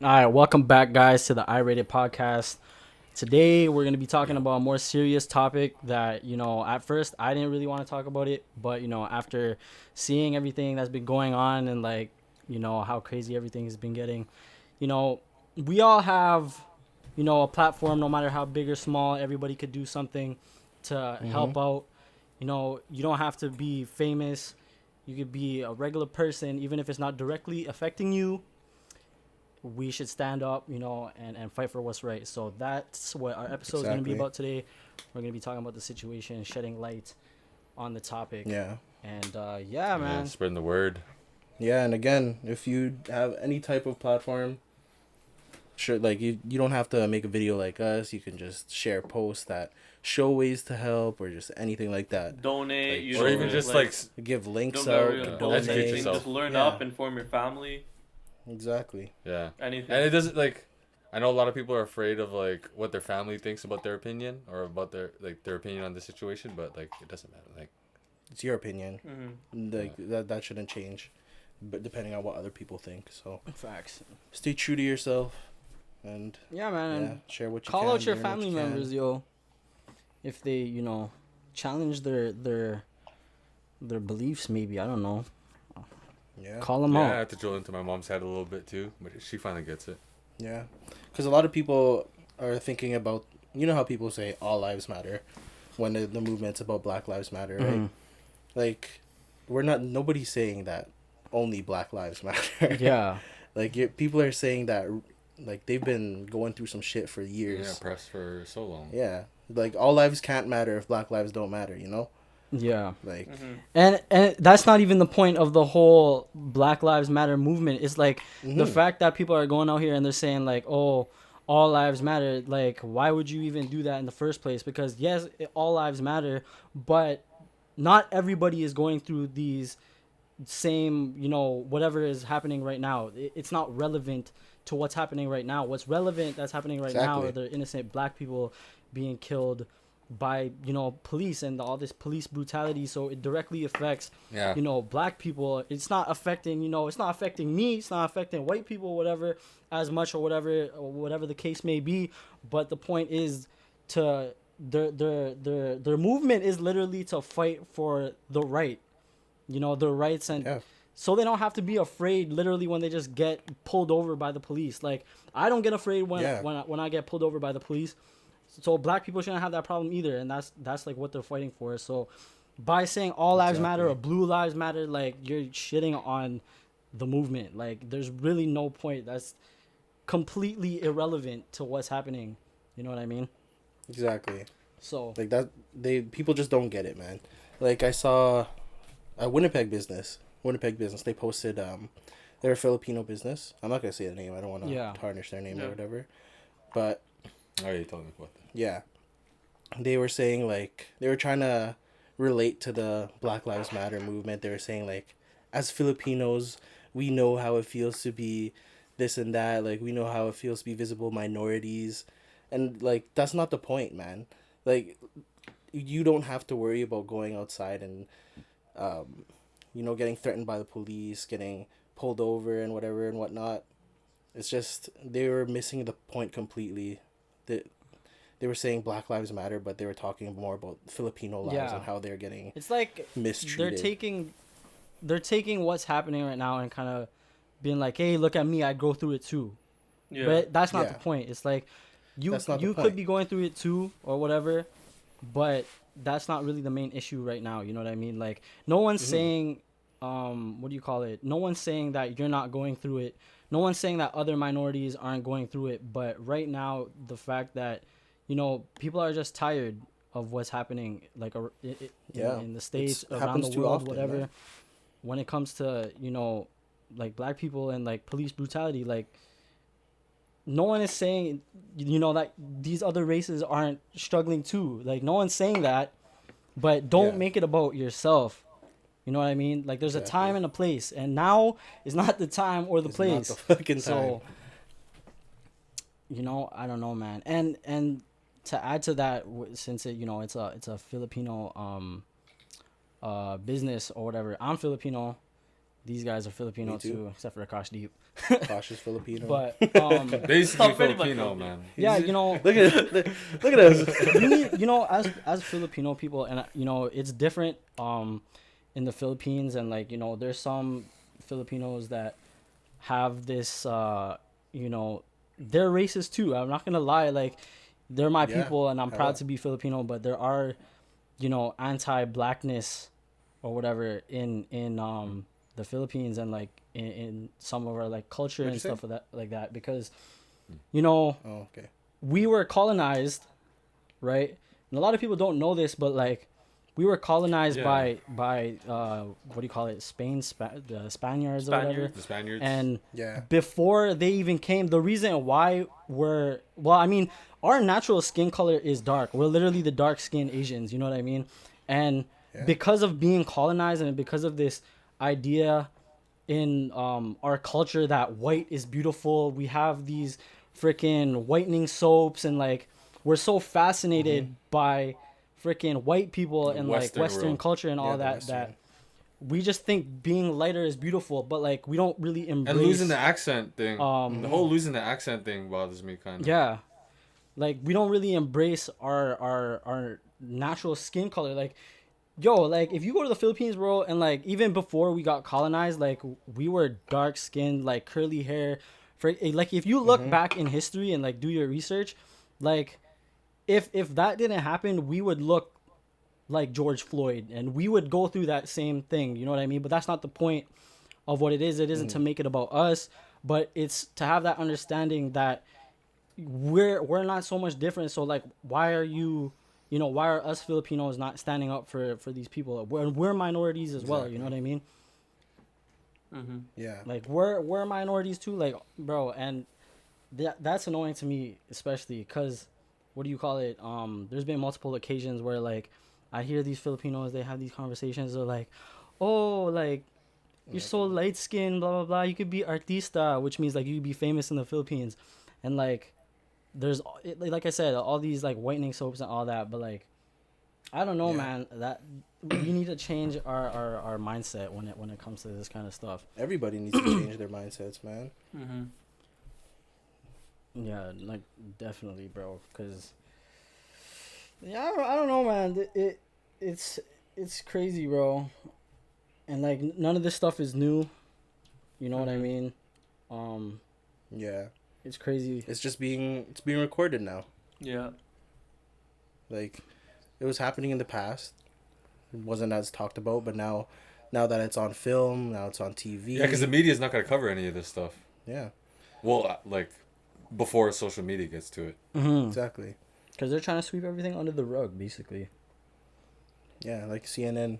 All right, welcome back, guys, to the I-Rated podcast. Today, we're going to be talking about a more serious topic that, at first I didn't really want to talk about it, but, after seeing everything that's been going on and, how crazy everything has been getting, you know, we all have, a platform, no matter how big or small, everybody could do something to Mm-hmm. help out. You don't have to be famous. You could be a regular person, even if it's not directly affecting you. We should stand up, and fight for what's right. So that's what our episode is going to be Exactly. about today. We're going to be talking about the situation, shedding light on the topic. Yeah. And yeah, Yeah, man. spreading the word. Yeah, and again, if you have any type of platform, sure, like you don't have to make a video like us. You can just share posts that show ways to help or just anything like that. Donate, Like, you Or know, even just like, give links don't out, gotta donate. educate anything, yourself. just learn Yeah. up, inform your family, Exactly. yeah. anything. And it doesn't like, I know a lot of people are afraid of like what their family thinks about their opinion or about their opinion on the situation, but like it doesn't matter. Like, It's your opinion. Mm-hmm. Like that shouldn't change, but depending on what other people think. So Facts. stay true to yourself, and Yeah, man. yeah, And share what you call can. out your learn what family you can. members, yo. If they, challenge their beliefs, maybe. I don't know. Yeah. Call them yeah, I out. have to drill into my mom's head a little bit too, but she finally gets it. Yeah, because a lot of people are thinking about, how people say all lives matter when the movement's about Black Lives Matter, right? Mhm. Like, nobody's saying that only Black Lives Matter. Yeah. Like, people are saying that, like, they've been going through some shit for Yeah, years. pressed for so long. Yeah. Like, all lives can't matter if Black lives don't matter, Yeah. Like, Mm-hmm. And that's not even the point of the whole Black Lives Matter movement. It's like the mhm. fact that people are going out here and they're saying like, "Oh, all lives matter." Like, why would you even do that in the first place? Because yes, all lives matter, but not everybody is going through these same, whatever is happening right now. It's not relevant to what's happening right now. What's relevant that's happening right now Exactly. are the innocent black people being killed by, police and all this police brutality. So it directly affects, Yeah. black people. It's not affecting, it's not affecting me. It's not affecting white people, whatever, as much or whatever the case may be. But the point is to their movement is literally to fight for the right, their rights, and Yeah. so they don't have to be afraid literally when they just get pulled over by the police. Like, I don't get afraid when Yeah. when I get pulled over by the police. So black people shouldn't have that problem either, and that's like what they're fighting for. So by saying all lives matter or Exactly. blue lives matter, like, you're shitting on the movement. Like, there's really no point. That's completely irrelevant to what's happening. You know what I mean? Exactly. So Like, people just don't get it, man. Like, I saw a Winnipeg business, they posted, they're a Filipino business. I'm not gonna say the name. I don't want to Yeah. tarnish their name or Yeah. whatever. But Oh, you told me about that. yeah, they were saying, like, they were trying to relate to the Black Lives Matter movement. They were saying, like, as Filipinos, we know how it feels to be this and that. Like, we know how it feels to be visible minorities, and like, that's not the point, man. Like, you don't have to worry about going outside and um, getting threatened by the police, getting pulled over and whatever and whatnot. It's just they were missing the point completely. That they were saying Black Lives Matter, but they were talking more about Filipino lives Yeah. and how they're getting it's like they're mistreated. taking what's happening right now and kind of being like, "Hey, look at me, I go through it too." Yeah. But that's not Yeah. the point. It's like you That's not the you could point. be going through it too or whatever, but that's not really the main issue right now. You know what I mean? Like, no one's Mhm. saying, what do you call it? No one's saying that you're not going through it. No one's saying that other minorities aren't going through it. But right now, the fact that, people are just tired of what's happening, like, Yeah. in the states, It around happens the too world, often, whatever. man. When it comes to, like, black people and like police brutality, like, no one is saying, that these other races aren't struggling too. Like, no one's saying that, but don't Yeah. make it about yourself. You know what I mean? Like, there's a Exactly. time and a place, and now is not the time or the It's not place. the fucking time. So, I don't know, man. And to add to that, since it's a Filipino business or whatever. I'm Filipino. These guys are Filipino Me too. too, except for Akash Deep. Cautious Filipino. But Basically Pretty much Filipino, Filipino. man. yeah, you know, look at us. we need, you know, as Filipino people, and you know, it's different in the Philippines, and like, you know, there's some Filipinos that have this you know, they're racist too. I'm not gonna lie, like, they're my Yeah, people, and I'm proud hella. to be Filipino, but there are, you know, anti-blackness or whatever in the Philippines, and like in some of our like culture What'd and you say? stuff of that, like that, because you know, Oh, okay. we were colonized, right? And a lot of people don't know this, but like, we were colonized Yeah. by what do you call it, the Spaniards or whatever. Spaniards. The Spaniards. And Yeah. before they even came, the reason why we're, well, I mean, our natural skin color is dark. We're literally the dark skinned Asians, you know what I mean? And Yeah. because of being colonized and because of this idea in our culture that white is beautiful, we have these freaking whitening soaps, and like, we're so fascinated by freaking white people and like Western Western world. culture and Yeah, all the that, Western. that we just think being lighter is beautiful, but like, we don't really embrace and losing the accent thing. Um, The whole losing the accent thing bothers me kind of. yeah, like, we don't really embrace our natural skin color. Like, yo, like, if you go to the Philippines, bro, and like, even before we got colonized, like, we were dark skinned, like, curly hair. For like, if you look back in history and like do your research, like, if that didn't happen, we would look like George Floyd, and we would go through that same thing. You know what I mean? But that's not the point of what it is. It isn't to make it about us, but it's to have that understanding that we're not so much different. So like, why are you, you know, why are us Filipinos not standing up for these people? We're minorities as well. You know what I mean? Mm-hmm. Yeah. Like, we're minorities too. Like, bro, and that's annoying to me, especially because, what do you call it? There's been multiple occasions where like, I hear these Filipinos, they have these conversations. They're like, oh, like, you're so light skinned, blah blah blah. You could be artista, which means like you could be famous in the Philippines, and like, there's like I said, all these like whitening soaps and all that. But like, I don't know, Yeah. man. That we need to change our mindset when it comes to this kind of stuff. Everybody needs to change their mindsets, man. Mm-hmm. Yeah, like, definitely, bro. Cause yeah, I don't know, man. It's crazy, bro. And like, none of this stuff is new. You know what I mean? Yeah. It's crazy. It's being recorded now. Yeah. Like, it was happening in the past. It wasn't as talked about, but now that it's on film, now it's on TV. Yeah, because the media is not going to cover any of this stuff. Yeah, Well, like, before social media gets to it. Mm-hmm. exactly. Because they're trying to sweep everything under the rug, basically. Yeah, like CNN.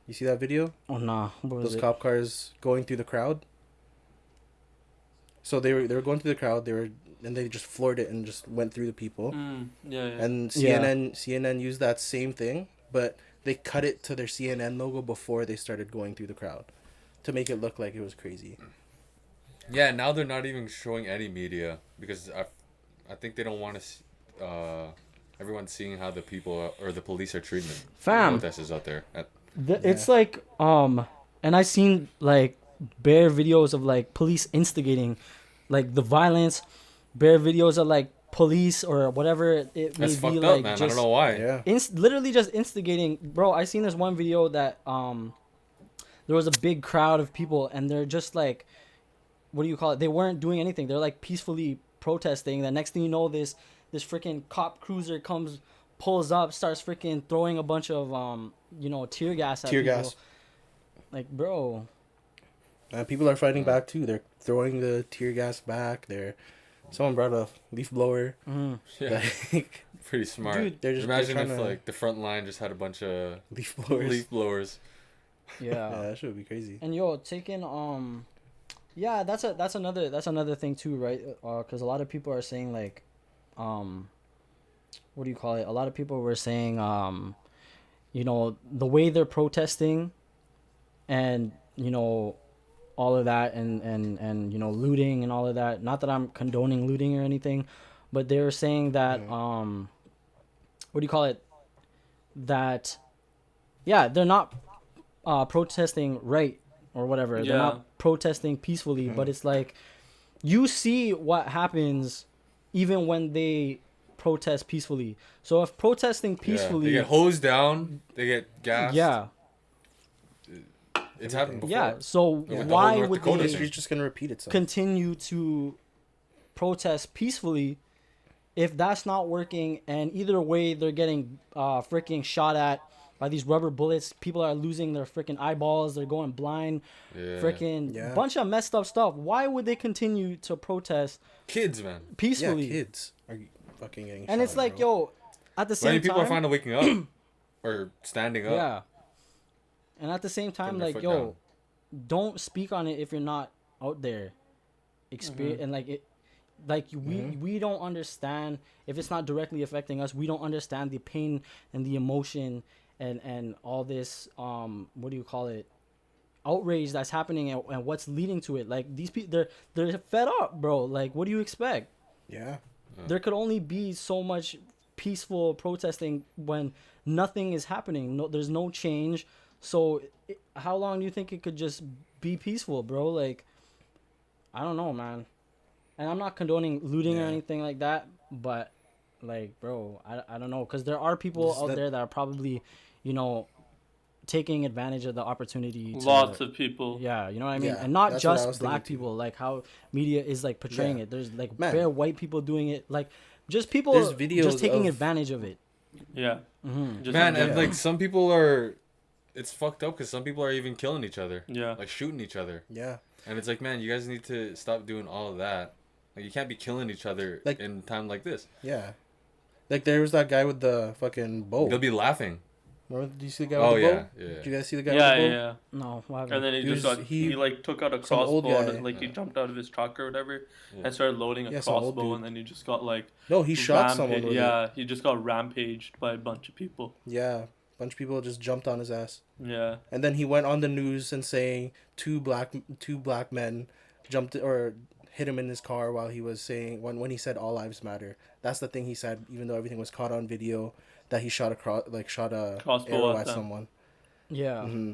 You see that video? Oh nah, what was Those it? cop cars going through the crowd. So they were going through the crowd. And they just floored it and just went through the people. Yeah. And Yeah. CNN used that same thing, but they cut it to their CNN logo before they started going through the crowd, to make it look like it was crazy. Yeah, now they're not even showing any media because I think they don't want to everyone seeing how the people or the police are treating them. Fam. Protesters out there. It's like and I seen like bare videos of like police instigating like the violence, bare videos of like police or whatever it may That's be, fucked like, up, man. I just don't know why. Yeah. literally just instigating. Bro, I seen this one video that there was a big crowd of people, and they're just like, what do you call it? They weren't doing anything. They're like peacefully protesting. The next thing you know, this freaking cop cruiser pulls up, starts freaking throwing a bunch of tear gas at Tear people. gas. Like, bro, And people are fighting back too. They're throwing the tear gas back. Someone brought a leaf blower. Yeah, Like, pretty smart. Dude, they're Imagine if trying to- like the front line just had a bunch of leaf blowers. leaf blowers. Yeah, yeah. that should be crazy. And yo, taking yeah, that's another thing too, right? Because a lot of people are saying like, what do you call it? A lot of people were saying, the way they're protesting, and all of that, and looting and all of that. Not that I'm condoning looting or anything, but they were saying that what do you call it? That, yeah, they're not protesting right or whatever. They're Yeah. not protesting peacefully, but it's like you see what happens even when they protest peacefully. So if protesting peacefully, they get hosed down, they get gassed. yeah, It's happened before. yeah. So Yeah, with the why whole North would Dakota they thing. History's just gonna repeat itself. continue to protest peacefully if that's not working? And either way, they're getting freaking shot at by these rubber bullets. People are losing their freaking eyeballs. They're going blind. Yeah. Freaking Yeah. bunch of messed up stuff. Why would they continue to protest Kids, man. peacefully? Yeah, kids are fucking getting And shot, it's like, bro. yo, at the Many same people are time, finally waking up or standing up. yeah. And at the same time, Putting their like, foot yo, down. don't speak on it if you're not out there, experience and like it. Like we don't understand if it's not directly affecting us. We don't understand the pain and the emotion and all this what do you call it, outrage that's happening and what's leading to it. Like these people, they're fed up, bro. Like what do you expect? Yeah. There could only be so much peaceful protesting when nothing is happening. No, there's no change. So how long do you think it could just be peaceful, bro? Like I don't know, man. And I'm not condoning looting or Yeah. anything like that, but like, bro, I don't know, because there are people Just out that- there that are probably, you know, taking advantage of the opportunity. Lots of people. Yeah, you know what I mean? Yeah, And not that's what I was just thinking black too. people, like how media is like portraying Yeah. it. There's like Man. bare white people doing it, like just people There's videos just taking of- advantage of it. Yeah. Mm-hmm. Just Man, in and general. like some people are, it's fucked up because some people are even killing each other. Yeah. Like shooting each other. Yeah. And it's like, man, you guys need to stop doing all of that. Like you can't be killing each other Like- in time like this. Yeah. Like there was that guy with the fucking bow. They'll be laughing. Remember? Did you see the guy Oh with the yeah, bow? yeah. Did you guys see the guy Yeah, with the yeah, bow? yeah. No, what And happened? then He he was- like took out a some old crossbow, guy. and, like he Yeah. jumped out of his truck or whatever, Yeah. and started loading a Yeah, some old crossbow, dude. and then he just got like No, he shot someone with it. Yeah, he just got rampaged by a bunch of people. Yeah. A bunch of people just jumped on his ass. Yeah, And then he went on the news and saying two black men jumped or hit him in his car while he was saying when he said all lives matter. That's the thing he said, even though everything was caught on video, that he shot a Crossbow arrow at at them. someone. Yeah. Hmm.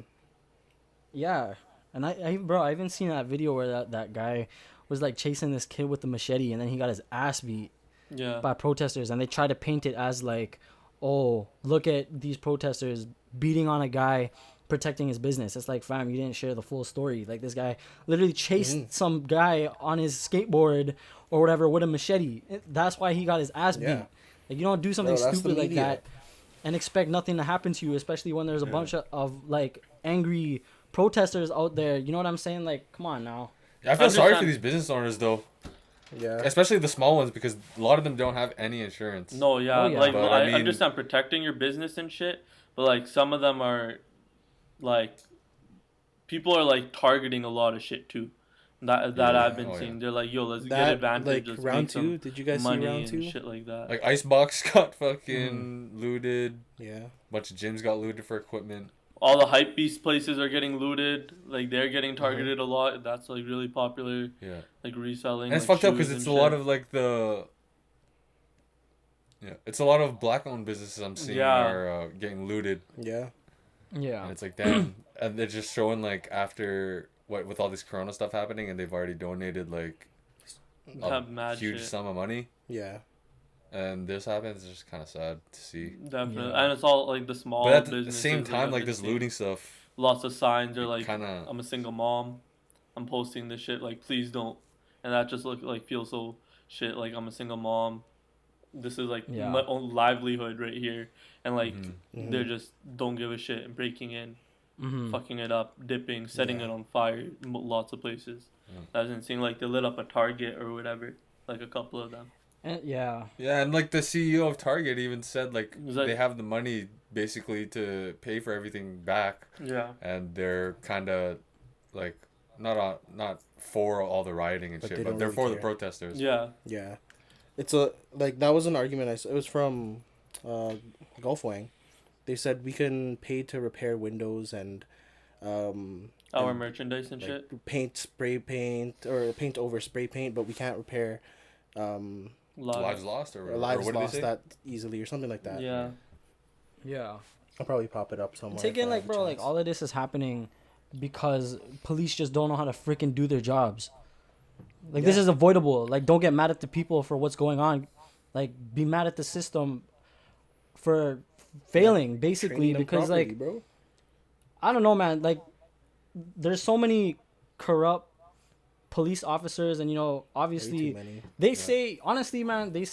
Yeah. And I even seen that video where that guy was like chasing this kid with the machete, and then he got his ass beat yeah, by protesters, and they try to paint it as like, oh, look at these protesters beating on a guy protecting his business. It's like, fam, you didn't share the full story. Like this guy literally chased some guy on his skateboard or whatever with a machete. That's why he got his ass beat. Yeah. Like you don't do something Bro, that's the stupid like media. that and expect nothing to happen to you, especially when there's a bunch of like angry protesters out there. You know what I'm saying? Like, come on now. I feel sorry for Understand- these business owners though, Yeah. especially the small ones because a lot of them don't have any insurance. no, yeah, Oh, yeah. like But, I I mean- understand protecting your business and shit, but like some of them are, like, people are like targeting a lot of shit too. That Yeah, I've been oh, yeah. seeing. They're like, yo, let's get That advantage. like Let's round make some 2. Did you guys see money round and 2? shit like that. Like Icebox got fucking looted. Yeah. Bunch of gyms got looted for equipment. All the hype beast places are getting looted. Like they're getting Mm-hmm. targeted a lot. That's like really popular. Yeah. Like reselling. And it's like, fucked up because shoes it's and a lot shit. of like the. Yeah, it's a lot of black-owned businesses I'm seeing Yeah. are getting looted, Yeah. Yeah. and it's like damn, and they're just showing like after what with all this Corona stuff happening, and they've already donated like a Have mad huge shit. sum of money, Yeah. and this happens. It's just kind of sad to see. Definitely, Yeah. and it's all like the small. But at the businesses same that time, I've like been this seeing. looting stuff, Lots of signs are like, kind of I'm a single mom. I'm posting this shit. Like, please don't. And that just feels so shit. Like, I'm a single mom. This is like Yeah. my own livelihood right here, and like Mhm. they're just don't give a shit and breaking in, Mm-hmm. fucking it up, dipping, setting Yeah. it on fire. Lots of places. Yeah. That doesn't seem like they lit up a Target or whatever. Like a couple of them. Yeah. yeah, and like the CEO of Target even said like Is that- they have the money basically to pay for everything back. Yeah. And they're kind of like not for all the rioting and But shit, they but don't they're really for the care. protesters. Yeah. Yeah. It's a like that was an argument I saw. It was from Gulfwang. They said we can pay to repair windows and Our and, merchandise and like, shit. paint spray paint or paint over spray paint, but we can't repair Lives lost or lives what did they lost say? that easily or something like that. Yeah. Yeah. I'll probably pop it up somewhere. Taking if I like, have a bro, like chance. all of this is happening because police just don't know how to freaking do their jobs. Like, Yeah. this is avoidable. Like, don't get mad at the people for what's going on. Like, be mad at the system for failing, basically, Training them because properly, like, bro. I don't know, man. Like, there's so many corrupt police officers, and Way obviously too many. they say, honestly, man, they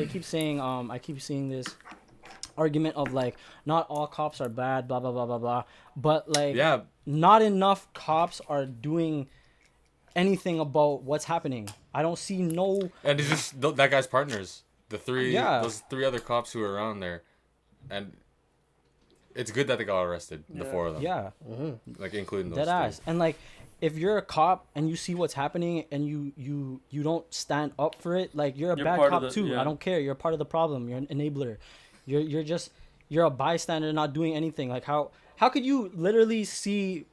keep saying, I keep seeing this argument of like, not all cops are bad, blah blah blah blah blah, but like, Yeah, not enough cops are doing anything about what's happening. I don't see no. and it's just that guy's partners, Yeah. those three other cops who were around there, and it's good that they got arrested, the Yeah. four of them, Yeah, like including those dead three. ass. And like, if you're a cop and you see what's happening and you don't stand up for it, like, you're a You're bad part cop of the- too. yeah. I don't care. You're part of the problem. You're an enabler. You're a bystander, not doing anything. Like, how could you literally see,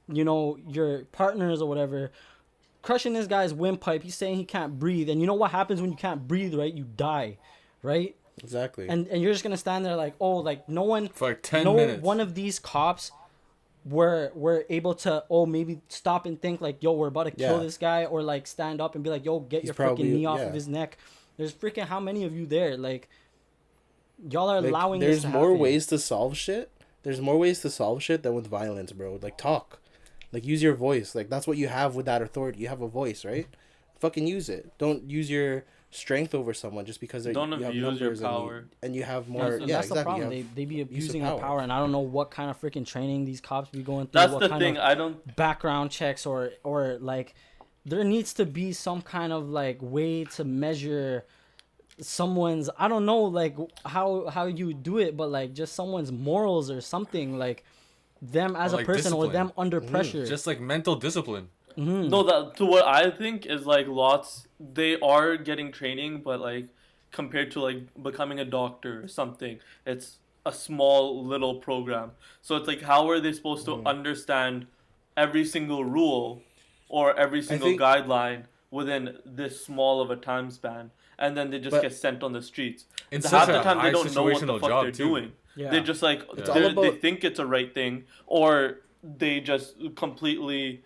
your partners or whatever crushing this guy's windpipe? He's saying he can't breathe, and you know what happens when you can't breathe, right? You die, right? Exactly. And you're just gonna stand there like, oh, like, no one, For like 10 no minutes. one of these cops were able to, maybe stop and think like, yo, we're about to kill Yeah. this guy, or like stand up and be like, yo, get He's your probably- freaking knee off yeah. of his neck. There's freaking how many of you there? Like, y'all are Like, allowing there's this to more happen. ways to solve shit. There's more ways to solve shit than with violence, bro. Like, talk. Like, use your voice. Like, that's what you have with that authority. You have a voice, right? Fucking use it. Don't use your strength over someone just because Don't you have abuse your numbers power. and you have more. That's, yeah, that's exactly. the problem. You have- They be use of abusing their power. power, and I don't know what kind of freaking training these cops be going through. That's what the kind thing. of I don't. background checks, or like, there needs to be some kind of like way to measure someone's, I don't know, like, how you do it, but like, just someone's morals or something, like them as Or, a like, person, or discipline. them under pressure. Just like mental discipline. No, that to what I think is like lots. They are getting training, but like compared to like becoming a doctor or something, it's a small little program. So it's like, how are they supposed to understand every single rule or every single think- guideline within this small of a time span? And then they just But- get sent on the streets. In Half such the a time they high don't know what the situational fuck job, they're too. doing. Yeah. They're just like It's all they about- think it's a right thing, or they just completely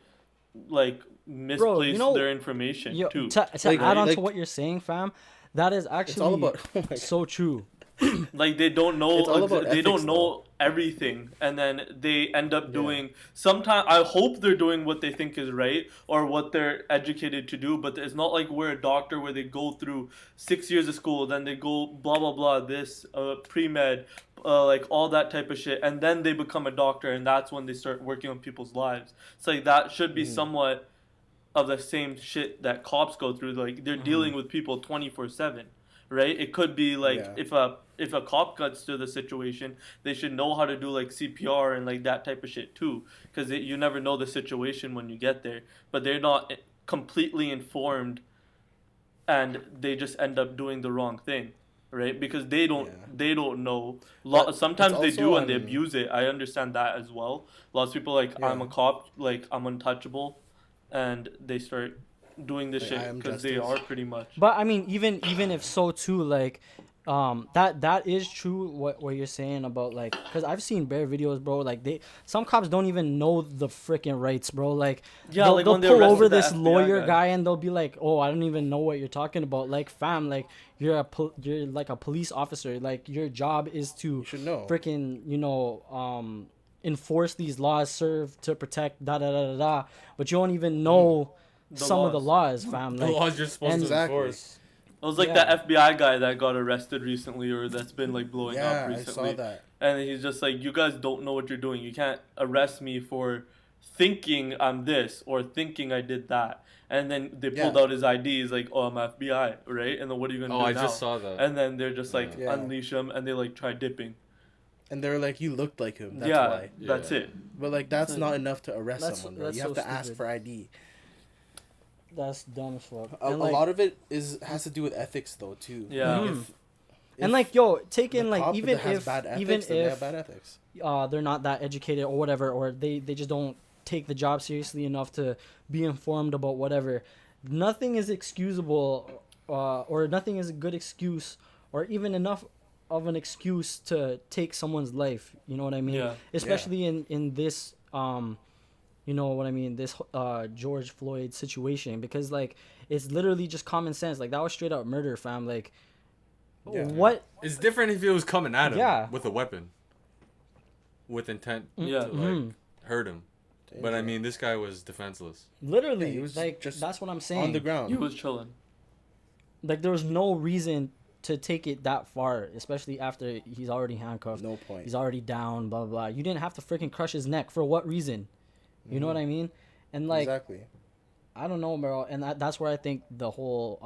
like misplace their information Yo, too. to Like- add on like- to what you're saying, fam, that is actually It's all about. Oh my God. so true. Like they don't know It's all about they don't ethics, know everything, and then they end up doing sometimes. I hope they're doing what they think is right or what they're educated to do, but it's not like we're a doctor where they go through 6 years of school, then they go blah blah blah this pre-med, like all that type of shit, and then they become a doctor, and that's when they start working on people's lives. It's like that should be somewhat of the same shit that cops go through. Like they're dealing with people 24/7, right? It could be like Yeah. if a cop gets to the situation, they should know how to do like CPR and like that type of shit too, because you never know the situation when you get there. But they're not completely informed, and they just end up doing the wrong thing, right? Because they don't know. But Sometimes they it's do also and they on- abuse it. I understand that as well. Lots of people like, I'm a Yeah. cop, like I'm untouchable, and they start doing this Like, I shit am because they justice. are pretty much. But I mean, even if so too, like, that is true what you're saying about, like, because I've seen bare videos, bro. Like, some cops don't even know the freaking rights, bro. Like, Yeah, they'll, like they'll when they pull arrested over the this FBI lawyer guy. guy, and they'll be like, oh, I don't even know what you're talking about. Like, fam, like, you're like a police officer. Like, your job is to You should know. freaking enforce these laws, serve to protect da da da da da. But you don't even know some of the laws, fam. The Like, laws you're supposed to Exactly. enforce. It was like Yeah. that FBI guy that got arrested recently, or that's been like blowing Yeah, up I recently. saw that. And he's just like, you guys don't know what you're doing. You can't arrest me for thinking I'm this or thinking I did that. And then they pulled Yeah. out his ID. He's like, oh, I'm FBI, right? And then what are you gonna Oh, do I now? just saw that. And then they're just like, Yeah. unleash him, and they like try dipping. And they're like, you looked like him. That's yeah, why. that's Yeah. it. But like, that's Like, not enough to arrest that's- someone, bro. that's You have so to ask stupid. for ID. that's dumb as fuck. A And, like, lot of it has to do with ethics, though, too. Yeah. Like, Mhm. if and like, yo, take in the like, cop even has if bad ethics, even then they have if bad ethics. they're not that educated or whatever, or they just don't take the job seriously enough to be informed about whatever, nothing is excusable, or nothing is a good excuse, or even enough of an excuse to take someone's life. You know what I mean? Yeah. Especially in this you know what I mean, this George Floyd situation, because like it's literally just common sense. Like that was straight up murder, fam. Like Yeah. what? It's different if it was coming at him Yeah. with a weapon, with intent Yeah. to like hurt him. But I mean, this guy was defenseless. Literally, Yeah, he was like just that's what I'm saying. on the ground. He was chilling. Like there was no reason to take it that far, especially after he's already handcuffed. No point. He's already down, blah, blah, blah. You didn't have to freaking crush his neck. For what reason? You know what I mean? And like, Exactly. I don't know, bro. And that's where I think the whole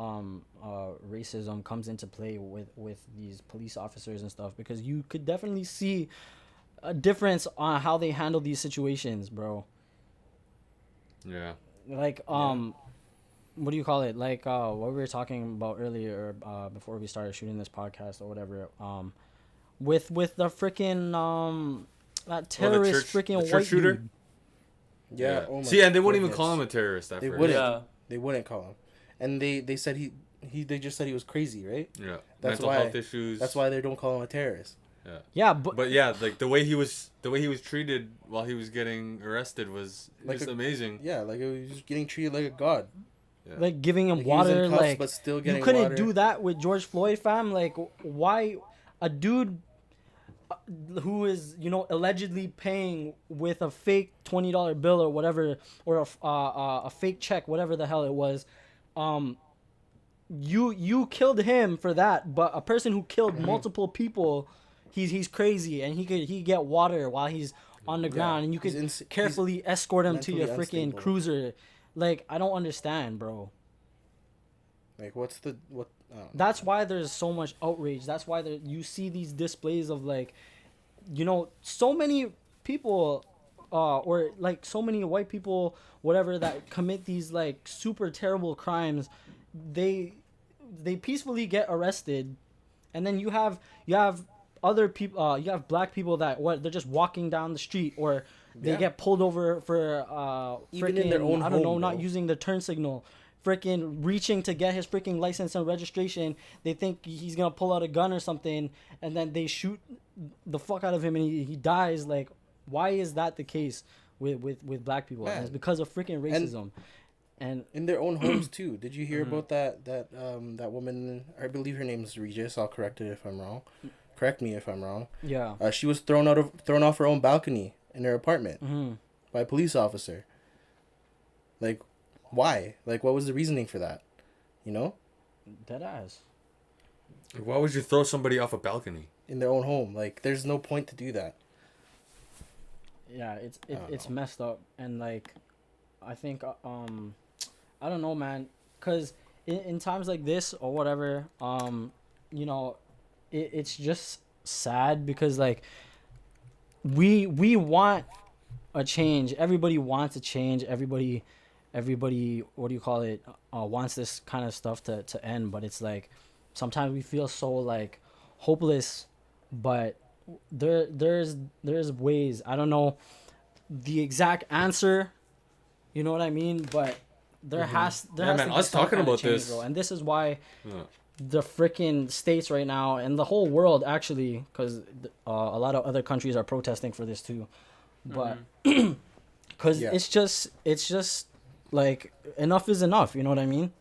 racism comes into play with these police officers and stuff, because you could definitely see a difference on how they handle these situations, bro. Yeah. Like, what do you call it? Like, what we were talking about earlier, before we started shooting this podcast or whatever, with the freaking that terrorist the freaking church white shooter? dude. Yeah. Oh my See, and they wouldn't even goodness. call him a terrorist at They first. wouldn't. Yeah. They wouldn't call him, and they said they just said he was crazy, right? Yeah. That's Mental why- health issues. That's why they don't call him a terrorist. Yeah, but But yeah, like the way he was treated while he was getting arrested was Like just a- amazing. Yeah, like he was just getting treated like a god. like giving him Like, he was in water, cuffs, like but still you getting couldn't water. do that with George Floyd, fam. Like, why a dude who is, you know, allegedly paying with a fake $20 bill or whatever, or a fake check, whatever the hell it was, you killed him for that, but a person who killed multiple people, he's crazy, and he get water while he's on the ground, and you could he's carefully escort him to your mentally freaking unstable. cruiser. Like, I don't understand, bro. Like, what's the what? I don't know. That's why there's so much outrage. That's why you see these displays of, like, you know, so many people, or like so many white people, whatever, that commit these like super terrible crimes. They peacefully get arrested, and then you have other people. You have black people that they're just walking down the street, or they Yeah. get pulled over for Even in their own I don't know, home, not bro. using the turn signal. Freaking reaching to get his freaking license and registration. They think he's gonna pull out a gun or something, and then they shoot the fuck out of him, and he dies. Like, why is that the case with black people? And Man. it's because of freaking racism. And In their own homes too. Did you hear about that woman? I believe her name is Regis. I'll correct it if I'm wrong. Correct me if I'm wrong. yeah, She was thrown off her own balcony in her apartment mm-hmm. by a police officer. Like, why? Like, what was the reasoning for that? You know, dead ass. Why would you throw somebody off a balcony? in their own home. Like, there's no point to do that. Yeah, it's don't it's messed up, and like, I think I don't know, man, cause in times like this or whatever, you know, it's just sad, because like we want a change. Everybody wants a change. Everybody, what do you call it? Wants this kind of stuff to end, but it's like sometimes we feel so like hopeless, but there's ways. I don't know the exact answer, you know what I mean, but there has Yeah, man, to be us some talking kind of about change, this- bro. And this is why Yeah. the freaking states right now, and the whole world actually, because a lot of other countries are protesting for this too, but because Yeah. it's just like enough is enough, you know what I mean?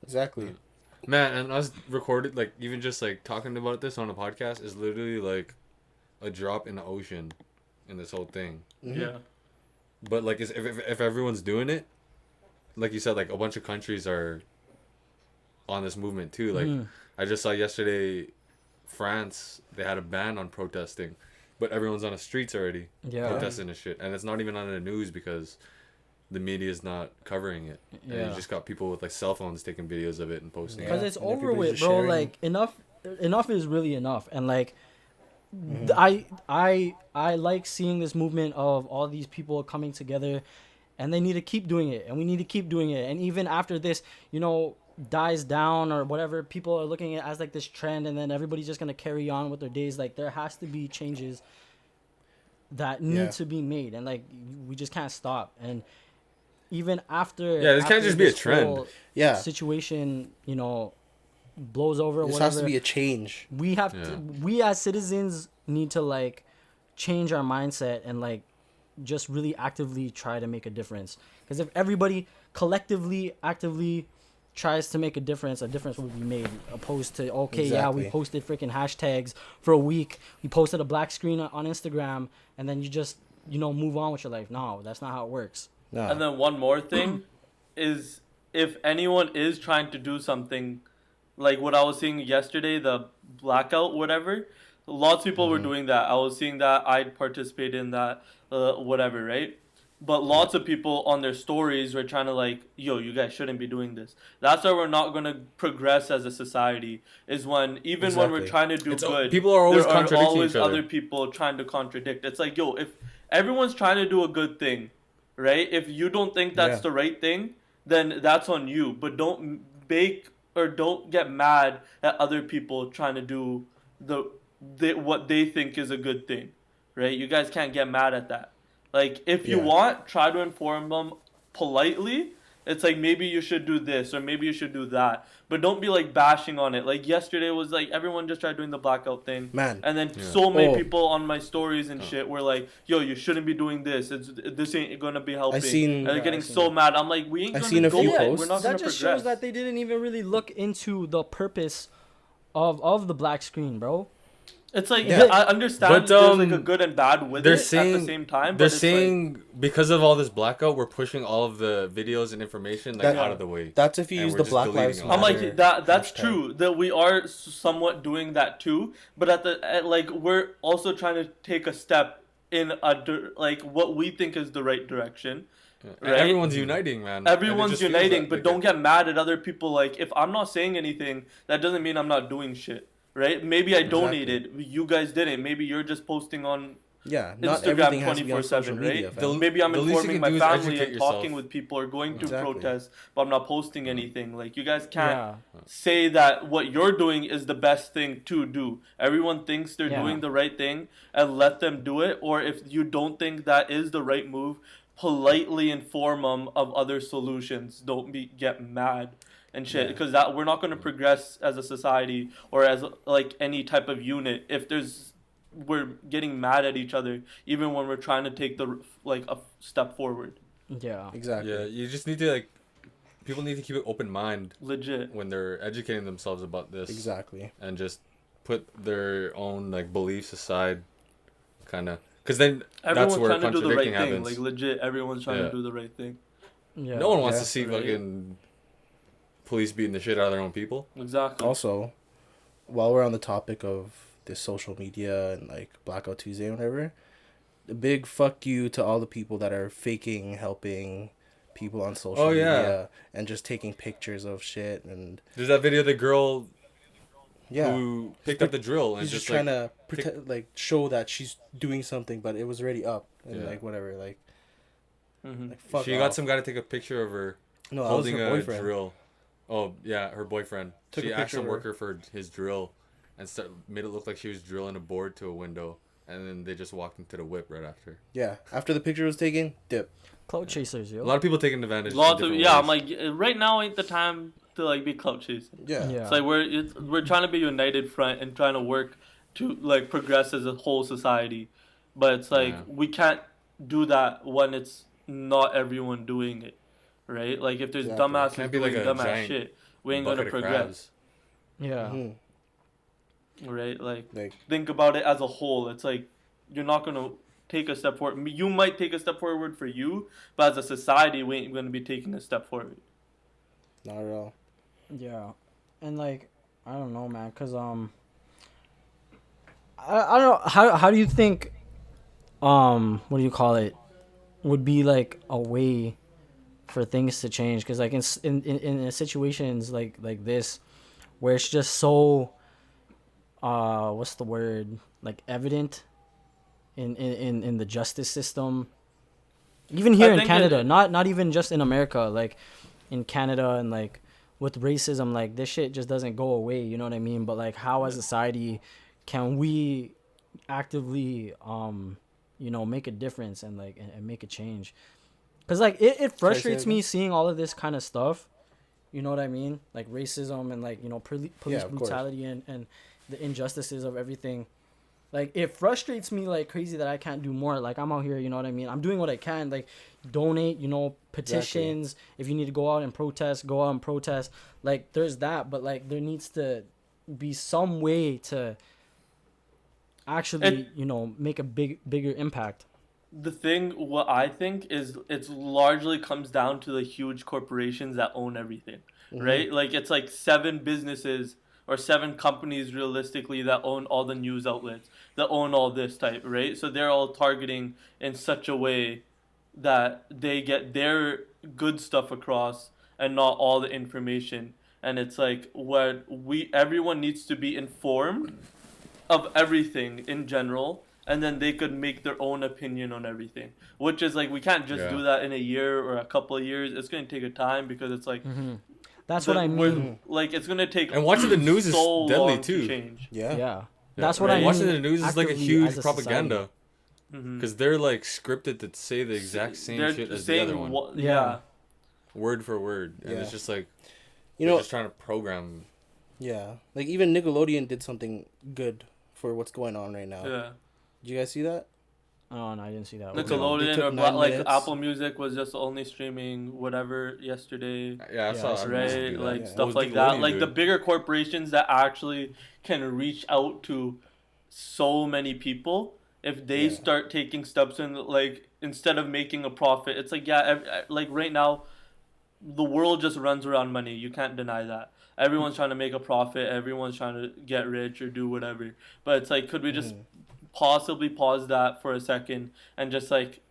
Exactly. Man, and us recorded, like, even just like talking about this on a podcast is literally like a drop in the ocean in this whole thing. Mhm. Yeah. But like, if everyone's doing it, like you said, like a bunch of countries are on this movement too. Like, Mhm. I just saw yesterday, France, they had a ban on protesting, but everyone's on the streets already Yeah. protesting and shit, and it's not even on the news because the media is not covering it. And Yeah. you just got people with like cell phones taking videos of it and posting. Yeah. it. Because it's and over everybody's with, just bro. sharing. Like, enough is really enough, and like I like seeing this movement of all these people coming together, and they need to keep doing it, and we need to keep doing it. And even after this, you know, dies down or whatever, people are looking at it as like this trend, and then everybody's just gonna carry on with their days. Like, there has to be changes that need Yeah. to be made, and like we just can't stop. And even after, Yeah, this can't after just be a this trend. whole Yeah. situation, you know, blows over, This whatever, has to be a change. we have Yeah. to, we as citizens need to like change our mindset and like just really actively try to make a difference. Because if everybody collectively actively tries to make a difference will be made, opposed to yeah, we Exactly. posted freaking hashtags for a week, we posted a black screen on Instagram, and then you just move on with your life. No, that's not how it works. No. And then one more thing is, if anyone is trying to do something like what I was seeing yesterday, the blackout, whatever, lots of people were doing that. I was seeing that. I'd participate in that, whatever, right? But lots of people on their stories were trying to like, yo, you guys shouldn't be doing this. That's why we're not going to progress as a society, is when, even when we're Exactly. trying to do good, people are always there are contradicting always each other. other people trying to contradict. It's like, yo, if everyone's trying to do a good thing, right? If you don't think that's Yeah. the right thing, then that's on you. But don't don't get mad at other people trying to do what they think is a good thing, right? You guys can't get mad at that. Like, if you Yeah. want, try to inform them politely. It's like, maybe you should do this or maybe you should do that, but don't be like bashing on it. Like yesterday was like everyone just tried doing the blackout thing, Man. and then Yeah. so many Oh. people on my stories and shit were like, "Yo, you shouldn't be doing this. This ain't gonna be helping." seen- and they're yeah, getting I seen so that. mad. I'm like, we ain't I gonna seen a go few yet. posts. We're not gonna That just progress. shows that they didn't even really look into the purpose of the black screen, bro. It's like, Yeah. I understand But, there's like a good and bad with they're it saying at the same time. they're But it's saying because of all this blackout, we're pushing all of the videos and information like That- out of the way. That's if you And use we're the just Black deleting Lives all Matter. I'm like that's hashtag. true that we are somewhat doing that too, but like we're also trying to take a step in like what we think is the right direction. And Right? everyone's uniting, man. And it Everyone's just feels uniting, that, but like, don't get mad at other people. Like, if I'm not saying anything, that doesn't mean I'm not doing shit, right? Maybe I donated, you guys didn't. Maybe you're just posting on Yeah, not Instagram everything has to be on 24/7, social right? media. The- fam. Maybe I'm the least you informing can my do is family educate and talking yourself. with people or going to Exactly. protests, but I'm not posting anything. Like, you guys can't Yeah. say that what you're doing is the best thing to do. Everyone thinks they're Yeah. doing the right thing, and let them do it. Or if you don't think that is the right move, politely inform them of other solutions. Don't get mad and shit, Yeah. because that we're not going to progress as a society or as like any type of unit if we're getting mad at each other, even when we're trying to take like a step forward. Yeah. Exactly. Yeah, you just need to like. People need to keep an open mind Legit. when they're educating themselves about this. Exactly. And just put their own like beliefs aside, kind of. Because then Everyone's that's where trying to do the right contradicting thing. happens. Like, legit, everyone's trying Yeah. to do the right thing. Yeah. No one wants Yeah. to see Right. fucking police beating the shit out of their own people. Exactly. Also, while we're on the topic of this social media and like Blackout Tuesday and whatever, a big fuck you to all the people that are faking helping people on social Oh, yeah. media and just taking pictures of shit and There's that video of the girl yeah. who picked up the drill and He's just just like, trying to pretend, like show that she's doing something, but it was already up and Yeah. like whatever, like, Mm-hmm. like fuck she off. got some guy to take a picture of her no, that was holding her a boyfriend. drill. Oh yeah, her boyfriend. Took She a asked picture some of her. worker for his drill, and made it look like she was drilling a board to a window, and then they just walked into the whip right after. Yeah, after the picture was taken, dip. Clout chasers, yo. A lot of people taking advantage. in Lots of different I'm ways. like, right now ain't the time to like be clout chasing. Yeah. Yeah. It's like we're trying to be united front and trying to work to like progress as a whole society, but it's like Yeah. we can't do that when it's not everyone doing it, right? Like if there's Exactly. dumbasses Can't be doing like a dumbass giant shit, we ain't gonna bucket of progress, crabs. Yeah. Mhm. right? Like Like think about it as a whole. It's like you're not gonna take a step forward. You might take a step forward for you, but as a society, we ain't gonna be taking a step forward. not at all. Yeah, and like I don't know, man, cause I don't know how do you think what do you call it would be like a way for things to change? Cause like in situations like this where it's just so what's the word, like evident in the justice system, even here I in think Canada, not even just in America, like in Canada and like with racism, like this shit just doesn't go away, you know what I mean? But like how as a society can we actively make a difference and like and make a change? Because like it frustrates me seeing all of this kind of stuff, you know what I mean, like racism and like police Yeah, of course. brutality and the injustices of everything. Like it frustrates me like crazy that I can't do more. Like I'm out here, you know what I mean? I'm doing what I can. Like donate, you know, petitions. If you need to go out and protest, go out and protest. Like there's that, but like there needs to be some way to actually, you know, make a bigger impact. The thing, what I think is, it's largely comes down to the huge corporations that own everything, right? Like it's like 7 businesses or 7 companies realistically that own all the news outlets, that own all this type, right? So they're all targeting in such a way that they get their good stuff across and not all the information. And it's like what everyone needs to be informed of everything in general, and then they could make their own opinion on everything, which is like we can't just do that in a year or a couple of years. It's going to take a time, because it's like That's what I mean. like it's going to take And watching the news is so deadly long too. to change. Yeah. That's what Right. I mean. Watching the news is like a actively huge as a propaganda. Mhm. Because they're like scripted to say the exact same They're shit as the saying other one, Yeah. word for word, and Yeah. it's just like You they're know, just trying to program. yeah. Like even Nickelodeon did something good for what's going on right now. Yeah. Did you guys see that? Oh, no, I didn't see that. They Nickelodeon took or 9 like minutes. Apple Music was just only streaming whatever yesterday. Yeah, I Yeah, saw I see everyone else Right, do that. like Yeah. stuff What like was that. Nickelodeon Like the doing? bigger corporations that actually can reach out to so many people, if they Yeah. start taking steps in, like instead of making a profit, it's like like right now, the world just runs around money. You can't deny that. Everyone's trying to make a profit. Everyone's trying to get rich or do whatever. But it's like, could we just possibly pause that for a second and just like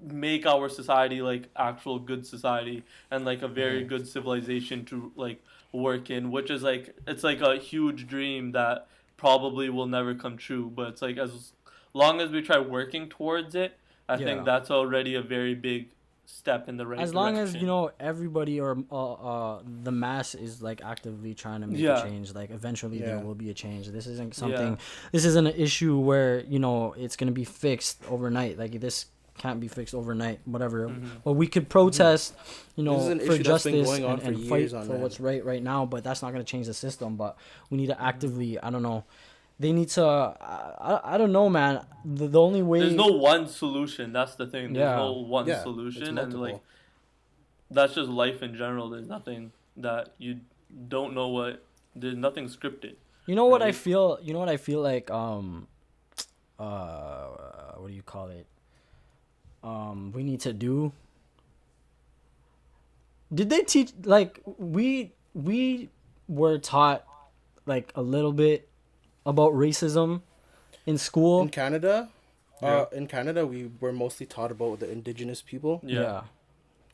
make our society like actual good society and like a very good civilization to like work in, which is like, it's like a huge dream that probably will never come true, but it's like as long as we try working towards it, I Yeah. think that's already a very big step in the right As long as direction. you know everybody or the mass is like actively trying to make Yeah. a change, like eventually there Yeah. will be a change. This isn't something. This isn't an issue where you know it's gonna be fixed overnight. Like this can't be fixed overnight. Whatever. But we could protest, you This is know, an for issue that's been justice going on and, for and years fight on for end. what's right now. But that's not gonna change the system. But we need to actively. I don't know. They need to. I don't know, man. The only way. There's no one solution. That's the thing. There's Yeah. no one Yeah, it's solution, and multiple. like that's just life in general. There's nothing that you don't know what. There's nothing scripted. You know what I Right. feel? You know what I feel like? What do you call it? We need to do. Did they teach like we were taught like a little bit about racism in school? In Canada, Yeah. we were mostly taught about the indigenous people. Yeah.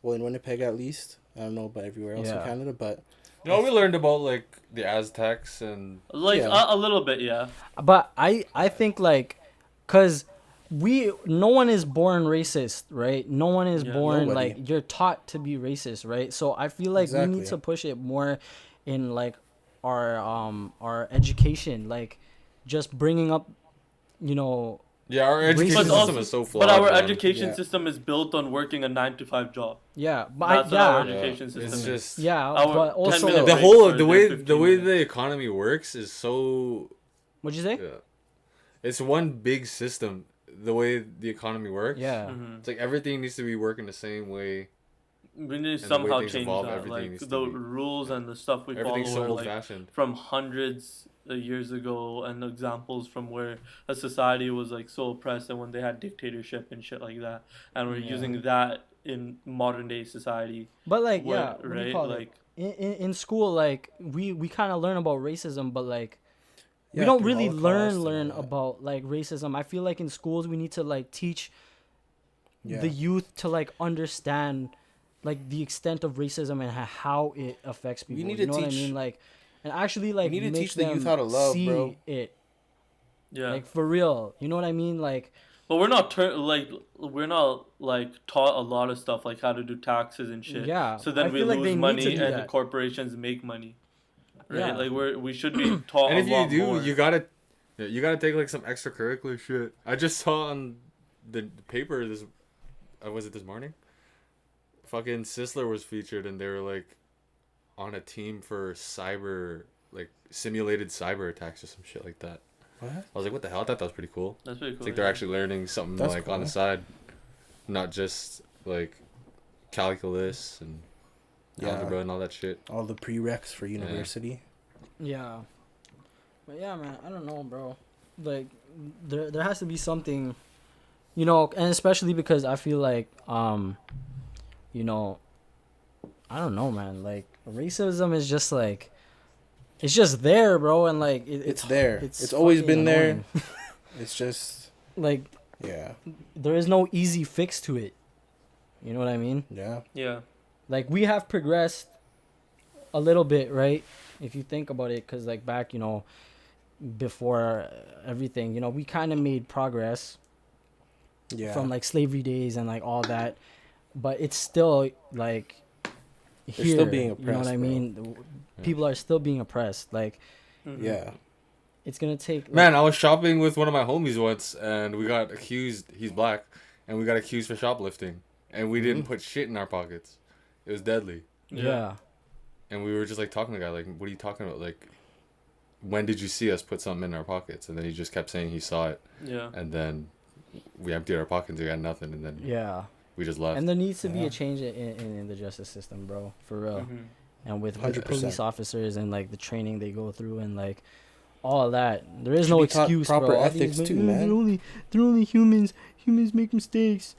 Well, in Winnipeg at least. I don't know about everywhere else Yeah. in Canada, but You know, we learned about like the Aztecs and Like Yeah. a little bit, yeah. But I think like, cause no one is born racist, right? No one is Yeah. born Nobody. like you're taught to be racist, right? So I feel like we need Exactly. to push it more in like our education, like just bringing up, you know, yeah, our education But system also- is so flawed. But our man. education Yeah. system is built on working a 9 to 5 job. yeah, but That's what our yeah, education It's system is. just yeah, Our but 10 also minute the breaks whole are the way their the 15 way minutes. the economy works is so what'd you say? yeah. It's one big system. The way the economy works. Yeah. Mhm. It's like everything needs to be working the same way. We need to way somehow things change evolve, that. everything Like needs to the be- rules and the stuff we Everything's so follow are old like fashioned. from hundreds of years ago, and examples from where a society was like so oppressed and when they had dictatorship and shit like that, and we're Yeah. using that in modern day society. But like, where- yeah, what do you right? call it? Like In school, like we kind of learn about racism, but like we Yeah, don't through really Holocaust and learn all that. about like racism. I feel like in schools we need to like teach Yeah. the youth to like understand like the extent of racism and how it affects people. need you to know what I teach- mean? Like, and actually like need to make teach the youth them how to love, see bro. it yeah. like for real. You know what I mean? Like But we're not we're not like taught a lot of stuff like how to do taxes and shit. Yeah, So then I we feel like they lose need money to do and that. corporations make money. Right? Yeah. Like we should be taught And a if lot you do, more. you gotta take like some extracurricular shit. I just saw on the paper this was it this morning? Fucking Sisler was featured and they were like on a team for cyber like simulated cyber attacks or some shit like that. What? I was like, what the hell? I thought that was pretty cool. That's pretty It's cool. like they're actually learning something That's like on the cool. side, not just like calculus and Yeah. algebra and all that shit. All the prereqs for university. Yeah. But yeah, man, I don't know, bro. Like, there has to be something, you know, and especially because I feel like, you know, I don't know, man. Like, racism is just like, it's just there, bro, and like It's there. It's It's always fucking been there. annoying. It's just Like, yeah, there is no easy fix to it. You know what I mean? yeah. Yeah. Like, we have progressed a little bit, right? If you think about it, because like back, you know, before everything, you know, we kind of made progress Yeah. from like slavery days and like all that, but it's still like They're here. still being You know what oppressed, I bro. mean? People are still being oppressed. Like, Mhm. Yeah. it's gonna take. Like, Man, I was shopping with one of my homies once, and we got accused. He's black, and we got accused for shoplifting, and we didn't put shit in our pockets. It was deadly, yeah. and we were just like talking to the guy, like, "What are you talking about? Like, when did you see us put something in our pockets?" And then he just kept saying he saw it, Yeah. and then we emptied our pockets, we got nothing, and then Yeah. we just left. And there needs to be Yeah. a change in the justice system, bro, for real. Mhm. And with 100%. police officers and like the training they go through and like all that, there is Should no be taught excuse, proper bro. All ethics these, too, "Mm, man." They're only humans. Humans make mistakes,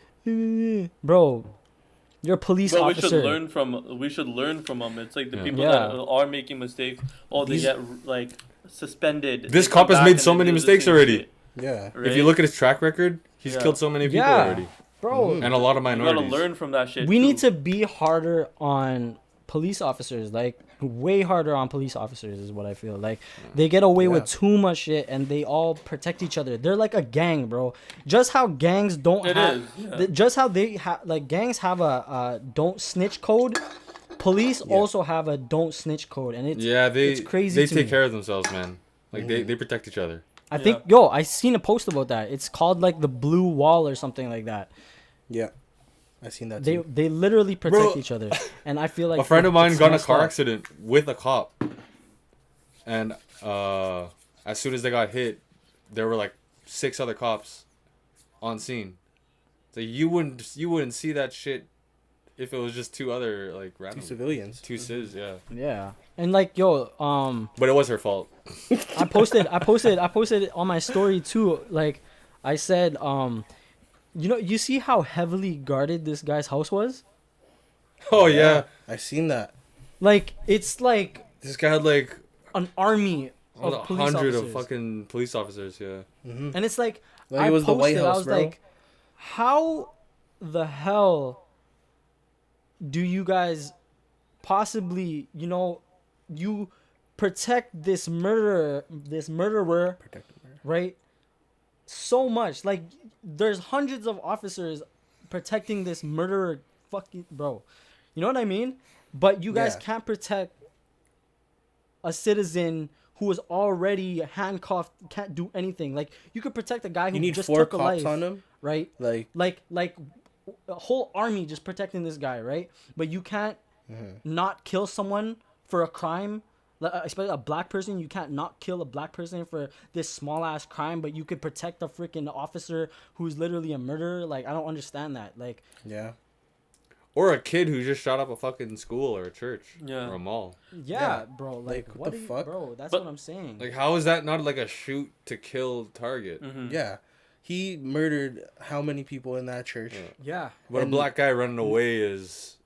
bro. You're a police But officer. we should learn from them. It's like the Yeah. people Yeah. that are making mistakes, they These- get like suspended. This They cop come has back made and so they many do the mistakes same already. shit, Yeah. right? If you look at his track record, he's Yeah. killed so many people Yeah. already, Bro, Mhm. and a lot of you gotta minorities. learn from that shit. we too. need to be harder on police officers, like way harder on police officers is what I feel. Like they get away with Yeah. too much shit and they all protect each other. They're like a gang, bro. Just how gangs don't It have is, yeah. just how they have, like, gangs have a don't snitch code. Police Yeah. also have a don't snitch code, and it's Yeah, it's crazy They to take me. care of themselves, man. Like they protect each other. I think I seen a post about that. It's called like the blue wall or something like that. Yeah. I seen that They too. they literally protect Bro, each other, and I feel like A friend of mine it's got in a messed car up. accident with a cop, and as soon as they got hit, there were like 6 other cops on scene. So you wouldn't see that shit if it was just 2 other like Two random civilians. 2 civs, yeah. Yeah, and like But it was her fault. I posted it on my story too. Like, I said, you know, you see how heavily guarded this guy's house was? Oh yeah, I seen that. Like, it's like this guy had like an army of a police 100 officers. of fucking police officers. Yeah. And it's like, Like I it was the posted, White I House, was bro. like, how the hell do you guys possibly, you know, you protect this murderer, Protect them, bro. right? So much. Like, there's hundreds of officers protecting this murderer, fucking bro. You know what I mean? But you guys Yeah. can't protect a citizen who is already handcuffed, can't do anything. Like, you could protect a guy who You need just 4 took a cops life, on him. right? Like Like a whole army just protecting this guy, right? But you can't not kill someone for a crime. Especially a black person, you can't not kill a black person for this small ass crime, but you could protect a freaking officer who's literally a murderer. Like, I don't understand that. Like, yeah. Or a kid who just shot up a fucking school or a church Yeah. or a mall. yeah, Yeah. bro. Like, Like, what the are you, fuck? bro? That's But- what I'm saying. Like, how is that not like a shoot to kill target? Mhm. Yeah. He murdered how many people in that church? Yeah. yeah, But a And- black guy running away is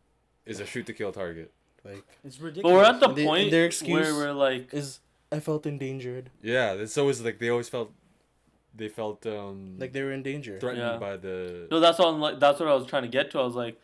a shoot to kill target. Like it's But ridiculous. we're at the And they- point and their excuse where we're like, is I felt endangered. Yeah, it's always like they felt Like they were in danger. threatened Yeah. by the. no, that's what I'm like. That's what I was trying to get to. I was like,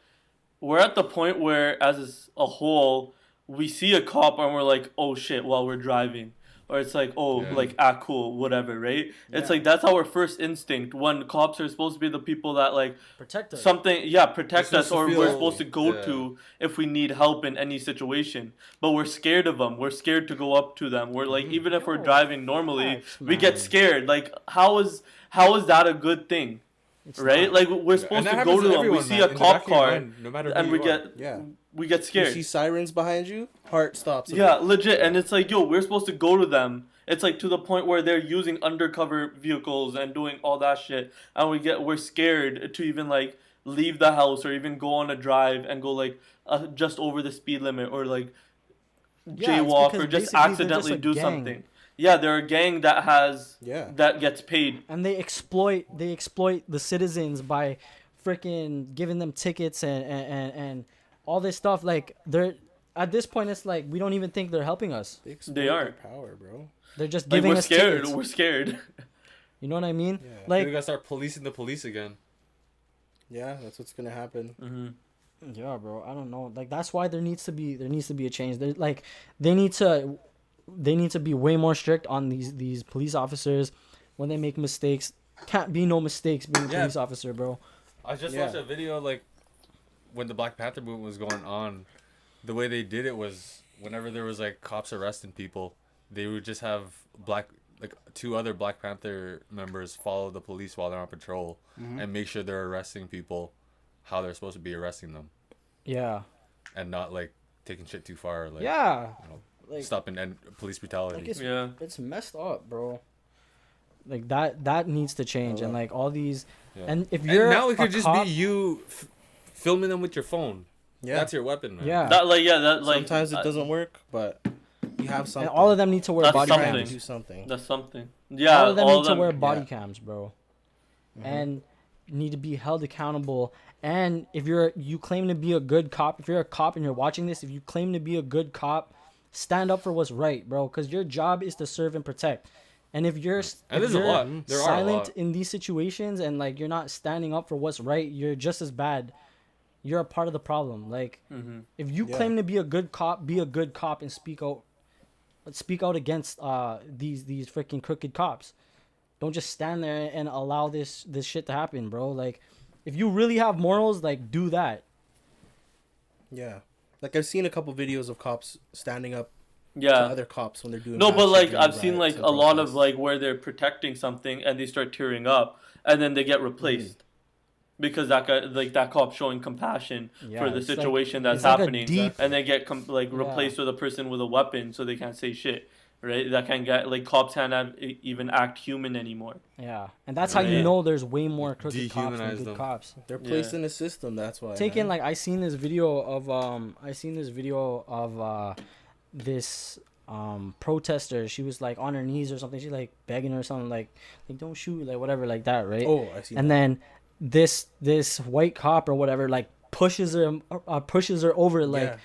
we're at the point where, as a whole, we see a cop and we're like, oh shit, while we're driving, or it's like, oh, Yeah. like cool, whatever, right? It's Yeah. like that's our first instinct. When cops are supposed to be the people that like protect us. something, protect We're us, supposed to or feel- we're supposed to go yeah. to if we need help in any situation. But we're scared of them. We're scared to go up to them. We're like, even if we're Yo, driving normally, facts, we get man. scared. Like, how is that a good thing? It's right? not. Like we're supposed And to that go happens to them. We everyone, see man. a In the cop back of your car, mind, no matter and who we you get are. Yeah. we get You scared. see sirens behind you, heart stops. a Yeah, bit. legit. And it's like, yo, we're supposed to go to them. It's like to the point where they're using undercover vehicles and doing all that shit, and we're scared to even like leave the house or even go on a drive and go like just over the speed limit or like Yeah, it's jaywalk because or just basically they're accidentally just a do gang. something. Yeah, they're a gang that has Yeah. that gets paid. And they exploit the citizens by freaking giving them tickets and all this stuff. Like they're at this point, it's like we don't even think they're helping us. They, exploit They their are. power, bro. They're just Like giving we're us scared. tickets. We're scared. You know what I mean? Yeah. We Like gotta start policing the police again. Yeah, that's what's gonna happen. Mm-hmm. yeah, bro. I don't know. Like that's why there needs to be a change. They're like they need to be way more strict on these police officers when they make mistakes. Can't be no mistakes being a Yeah. police officer, bro. I just Yeah. watched a video like when the Black Panther movement was going on. The way they did it was whenever there was like cops arresting people, they would just have two other Black Panther members follow the police while they're on patrol and make sure they're arresting people how they're supposed to be arresting them Yeah. and not like taking shit too far, like Yeah. you know, Like stopping and police brutality. Like, it's Yeah. it's messed up, bro. Like that needs to change, and like all these, Yeah. and if And you're now it a could just cop, be you filming them with your phone. Yeah. That's your weapon, man. yeah, That like Sometimes it doesn't work, but you have something. and all of them need to wear That's body something. cams. do something. That's something. Yeah, All of them need to them- wear body yeah. cams, bro, and need to be held accountable. And if you claim to be a good cop, if you're a cop and you're watching this, if you claim to be a good cop, stand up for what's right, bro, because your job is to serve and protect. And if you're And if there's a you're lot. There are a silent lot. in these situations and like you're not standing up for what's right, you're just as bad. You're a part of the problem. Like if you Yeah. claim to be a good cop, be a good cop and speak out against these freaking crooked cops. Don't just stand there and allow this shit to happen, bro. Like if you really have morals, like do that. Yeah. Like I've seen a couple videos of cops standing up to Yeah. other cops when they're doing. No, but massive like gang I've seen like riots and a lot of protests. like where they're protecting something and they start tearing up and then they get replaced because that guy like that cop showing compassion Yeah, for the it's like- situation that's it's like a happening deep- and they get replaced with a person with a weapon so they can't say shit. Right? That can't get like cops can't even act human anymore. Yeah, and that's how you Right. know there's way more crooked cops than Dehumanize good them. cops. they're placed in a system. That's why. Taking man. like I seen this video of this protester. She was like on her knees or something. She like begging her or something like don't shoot, like whatever, like that, right? Oh, I see. And then this white cop or whatever like pushes her over like Yeah.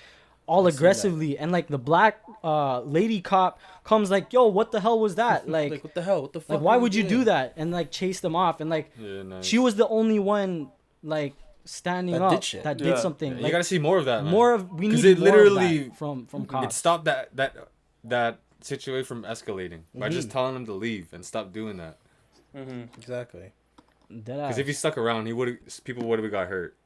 all I seen that. aggressively, and like the black lady cop comes like, yo, what the hell was that? Like what the hell? What the fuck? Like, why are would you doing? do that? And like chase them off. And like, Yeah, nice. she was the only one like standing That up did shit. that Yeah. did something. You like, gotta see more of that, man. more of we 'Cause need it more of literally- that from It cops. stopped that situation from escalating by just telling him to leave and stop doing that. Exactly. Because if he stuck around, people would have got hurt.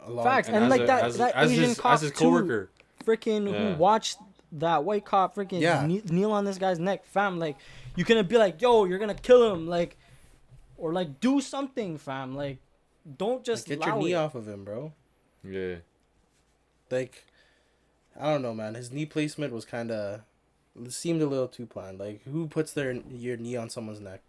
A lot. Facts. And as like a- that as, that as Asian his, cop as his too, coworker. freaking Yeah. who watched that white cop freaking Yeah. kneel on this guy's neck, fam. Like you gonna be like, yo, you're gonna kill him, like, or like do something, fam. Like, don't just Like, get your allow knee it. off of him, bro. Yeah. Like, I don't know, man. His knee placement was kind of seemed a little too planned. Like, who puts your knee on someone's neck?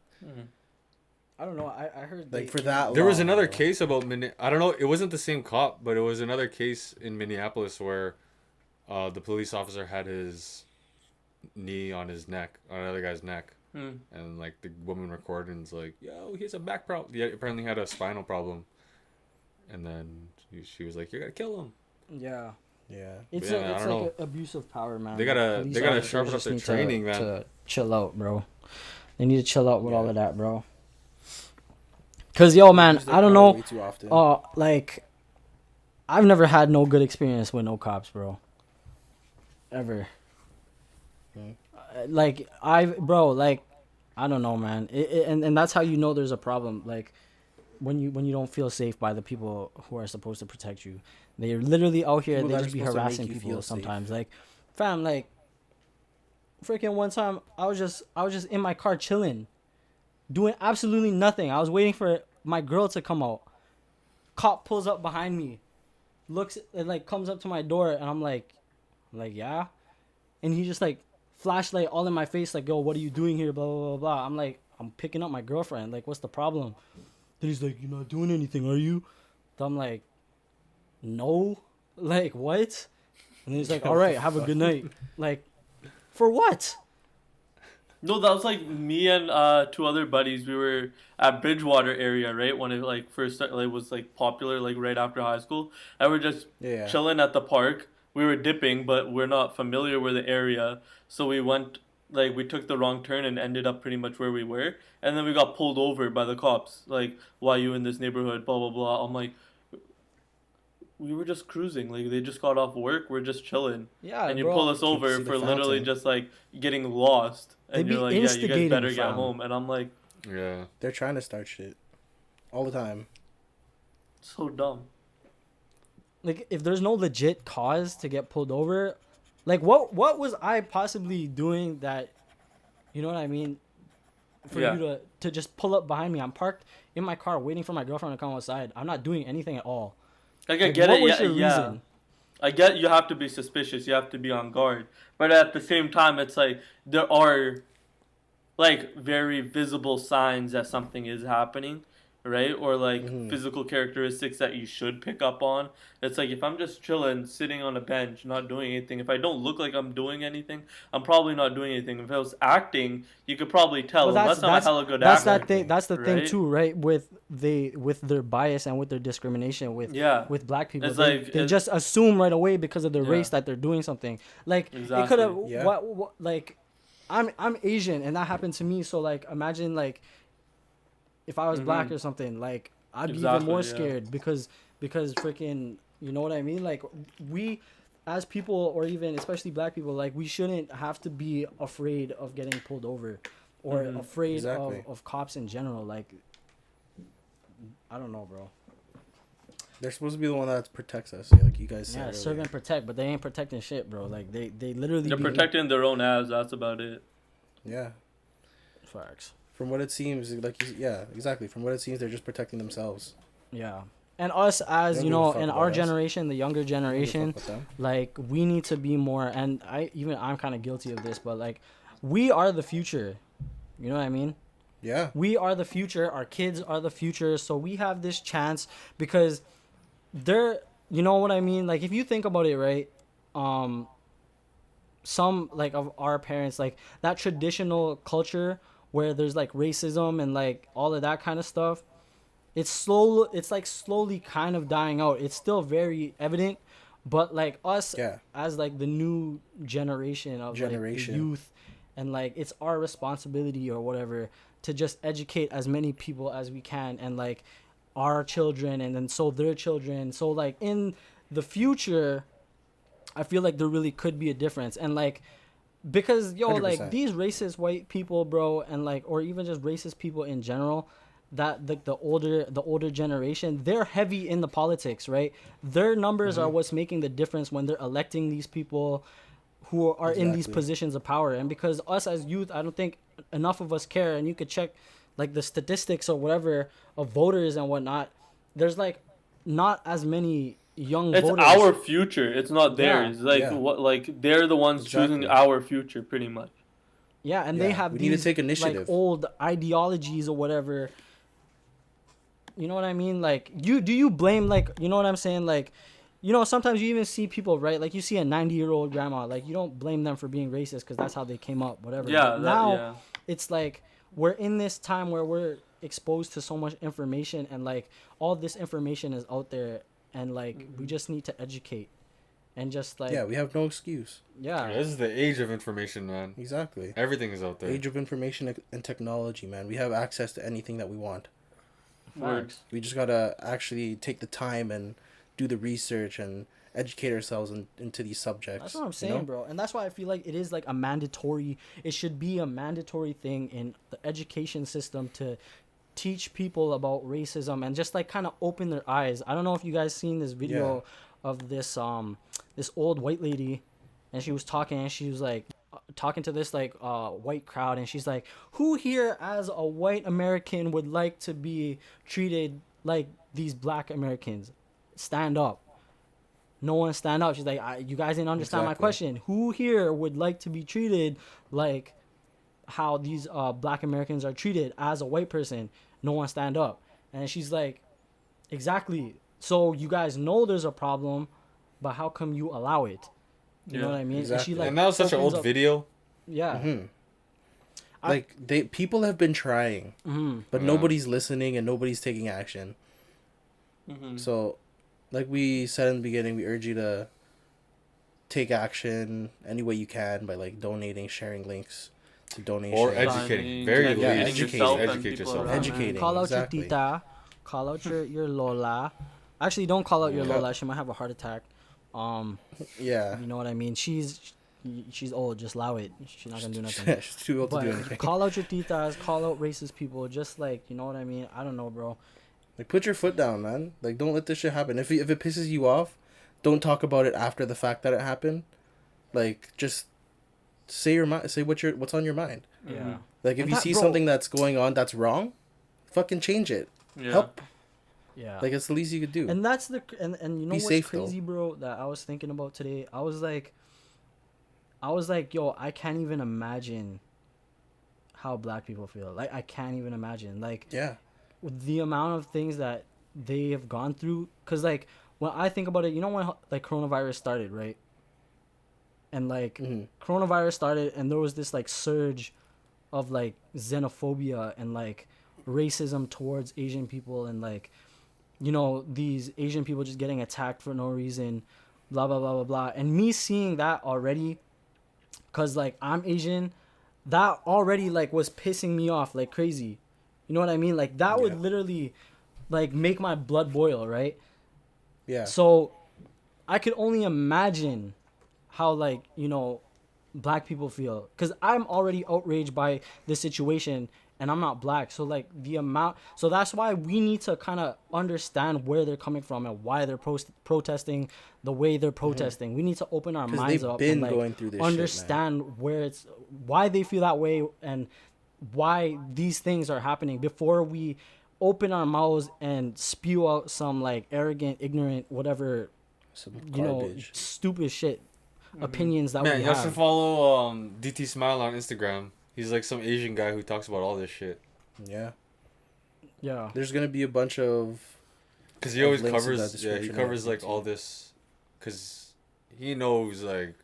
I don't know. I heard Like for that. There was long, another bro. case about I don't know. It wasn't the same cop, but it was another case in Minneapolis where the police officer had his knee on his neck, on another guy's neck, and like the woman recorded and's like, "Yo, he has a back problem. He apparently had a spinal problem." And then she was like, "You're gonna kill him." Yeah. Yeah. It's Yeah, I it's don't like abuse of power, man. They gotta- Police they gotta officers sharpen up just their need to- training, man. To chill out, bro. They need to chill out with all Yeah. of that, bro. Cause yo, man, Use their I don't power know. way too often. Like, I've never had no good experience with no cops, bro. Ever. Like I don't know, man. And that's how you know there's a problem. Like when you don't feel safe by the people who are supposed to protect you. They're literally out here. People They that are just be supposed to make harassing you people feel safe. sometimes. Like, fam, like, freaking one time I was just in my car chilling, doing absolutely nothing. I was waiting for my girl to come out. Cop pulls up behind me, looks, and like comes up to my door, and I'm like, yeah, and he just like flashlight all in my face, like, yo, what are you doing here? Blah blah blah blah. I'm like, I'm picking up my girlfriend. Like, what's the problem? Then he's like, you're not doing anything, are you? So I'm like, no. Like, what? And he's like, all right, have a good night. Like, for what? No, that was like me and two other buddies. We were at Bridgewater area, right, when it like first started, like, was like popular, like right after high school, and we're just Yeah. chilling at the park. We were dipping, but we're not familiar with the area, so we went, like, we took the wrong turn and ended up pretty much where we were, and then we got pulled over by the cops. Like, why you in this neighborhood? Blah blah blah. I'm like, we were just cruising. Like, they just got off work. We're just chilling. Yeah, And you bro. pull us over see the for literally fountain. just like getting lost. They And be you're like, yeah, you guys instigating, better get fam. home. And I'm like, Yeah. They're trying to start shit all the time. so dumb. Like, if there's no legit cause to get pulled over, like, what was I possibly doing that, you know what I mean, for Yeah. you to just pull up behind me? I'm parked in my car waiting for my girlfriend to come outside. I'm not doing anything at all. Like, I Like, get what it. was Yeah, your yeah. reason? I get you have to be suspicious. You have to be on guard. But at the same time, it's like there are like very visible signs that something is happening, right? Or like physical characteristics that you should pick up on. It's like, if I'm just chilling, sitting on a bench, not doing anything, if I don't look like I'm doing anything, I'm probably not doing anything. If I was acting, you could probably tell. But Unless I'm a hella good that's actor. that thing. That's the thing right? too, right? With their bias and with their discrimination with Yeah. black people, It's they, like- they it- just assume right away because of their Yeah. race that they're doing something. Like, it Exactly. could have Yeah. what like, I'm Asian and that happened to me. So like, imagine like, if I was black or something, like, I'd be even Exactly, more yeah. scared because freaking, you know what I mean? Like, we as people, or even especially black people, like, we shouldn't have to be afraid of getting pulled over or afraid Exactly. of cops in general. Like, I don't know, bro. They're supposed to be the one that protects us, like you guys said. Yeah, earlier. serve and protect, but they ain't protecting shit, bro. Like, they literally They're be protecting their own ass. That's about it. Yeah. facts. From what it seems, yeah, exactly. From what it seems, they're just protecting themselves. Yeah. And us, as Don't you give a know, fuck in about our us. generation, the younger Don't give a fuck generation, about them. like, we need to be more, and I'm kind of guilty of this, but like, we are the future. You know what I mean? Yeah. We are the future. Our kids are the future. So we have this chance because they're, you know what I mean? Like, if you think about it, right? Some like of our parents, like that traditional culture where there's like racism and like all of that kind of stuff, it's slowly kind of dying out. It's still very evident, but like us Yeah. as like the new generation of like the Generation. youth, and like it's our responsibility or whatever to just educate as many people as we can, and like our children, and then so their children, so like in the future I feel like there really could be a difference. And like, because like 100%. these racist white people, bro, and like, or even just racist people in general, that the older generation, they're heavy in the politics, right? Their numbers are what's making the difference when they're electing these people who are in these Exactly. positions of power. And because us as youth, I don't think enough of us care. And you could check like the statistics or whatever of voters and whatnot. There's like not as many young It's voters. our future. It's not Yeah. theirs. Like Yeah. what? Like they're the ones choosing Exactly. our future, pretty much. Yeah, and they Yeah, have we these need to take like initiative. old ideologies or whatever. You know what I mean? Like, do you blame, like, you know what I'm saying? Like, you know, sometimes you even see people, right? Like, you see a 90-year-old grandma, like, you don't blame them for being racist because that's how they came up, whatever. Yeah. But now Yeah. it's like we're in this time where we're exposed to so much information, and like all this information is out there, and like we just need to educate and just like Yeah, we have no excuse. yeah. This is the age of information, man. Exactly. Everything is out there. Age of information and technology, man. We have access to anything that we want. Words. We just gotta actually take the time and do the research and educate ourselves into these subjects. That's what I'm you saying, know? bro. And that's why I feel like it is like a mandatory, it should be a mandatory thing in the education system to teach people about racism and just like kind of open their eyes. I don't know if you guys seen this video of this this old white lady, and she was talking and she was like, talking to this like white crowd, and she's like, who here as a white American would like to be treated like these black Americans? Stand up. No one stand up. She's like, you guys didn't understand my Exactly. question. Who here would like to be treated like how these black Americans are treated as a white person? No one stand up. And she's like, exactly. So you guys know there's a problem, but how come you allow it? You know Yeah, what I mean? exactly. And she like And that was such an opens old up- video. Yeah. Mhm. I- Like people have been trying, but Yeah. nobody's listening and nobody's taking action. Mm-hmm. So, like we said in the beginning, we urge you to take action any way you can by like donating, sharing links to donations. Or educating. Very Educating least, yourself and educate people yourself. around. Educating, Call out exactly. your tita. Call out your Lola. Actually, don't call out your Yeah. Lola. She might have a heart attack. Yeah. You know what I mean? She's old. Just allow it. She's not gonna do nothing. She's too old to do But anything. call out your titas. Call out racist people. Just like, you know what I mean? I don't know, bro. Like, put your foot down, man. Like, don't let this shit happen. If it pisses you off, don't talk about it after the fact that it happened. Like, just say your mind. Say what's on your mind. Yeah. Like, if And you that- see bro- something that's going on that's wrong, fucking change it. Yeah. Help. Yeah. Like, it's the least you could do. And that's and you know Be what's safe, though. crazy, bro, that I was thinking about today? I was like, yo, I can't even imagine how black people feel. Like, I can't even imagine. Like, Yeah. with the amount of things that they have gone through. Because, like, when I think about it, you know when, like, coronavirus started, right? And, like, Mhm. coronavirus started, and there was this, like, surge of, like, xenophobia and, like, racism towards Asian people, and, like, you know, these Asian people just getting attacked for no reason, blah, blah, blah, blah, blah. And me seeing that already, because, like, I'm Asian, that already, like, was pissing me off like crazy. You know what I mean? Like, that would Yeah. literally, like, make my blood boil, right? Yeah. So I could only imagine how, like, you know, black people feel, because I'm already outraged by this situation, and I'm not black. So, like, the amount, so that's why we need to kind of understand where they're coming from and why they're protesting the way they're protesting. We need to open our 'Cause minds they've up been and, like, going through this shit, man. understand where it's, why they feel that way, and why these things are happening before we open our mouths and spew out some, like, arrogant, ignorant, whatever, Some you know, garbage. stupid shit opinions that Man, we you should have. follow DT Smile on Instagram. He's like some Asian guy who talks about all this shit. Yeah. Yeah. There's gonna be a bunch of. Cause he Of always links in that covers, he description and covers like everything, all too. this, cause he knows like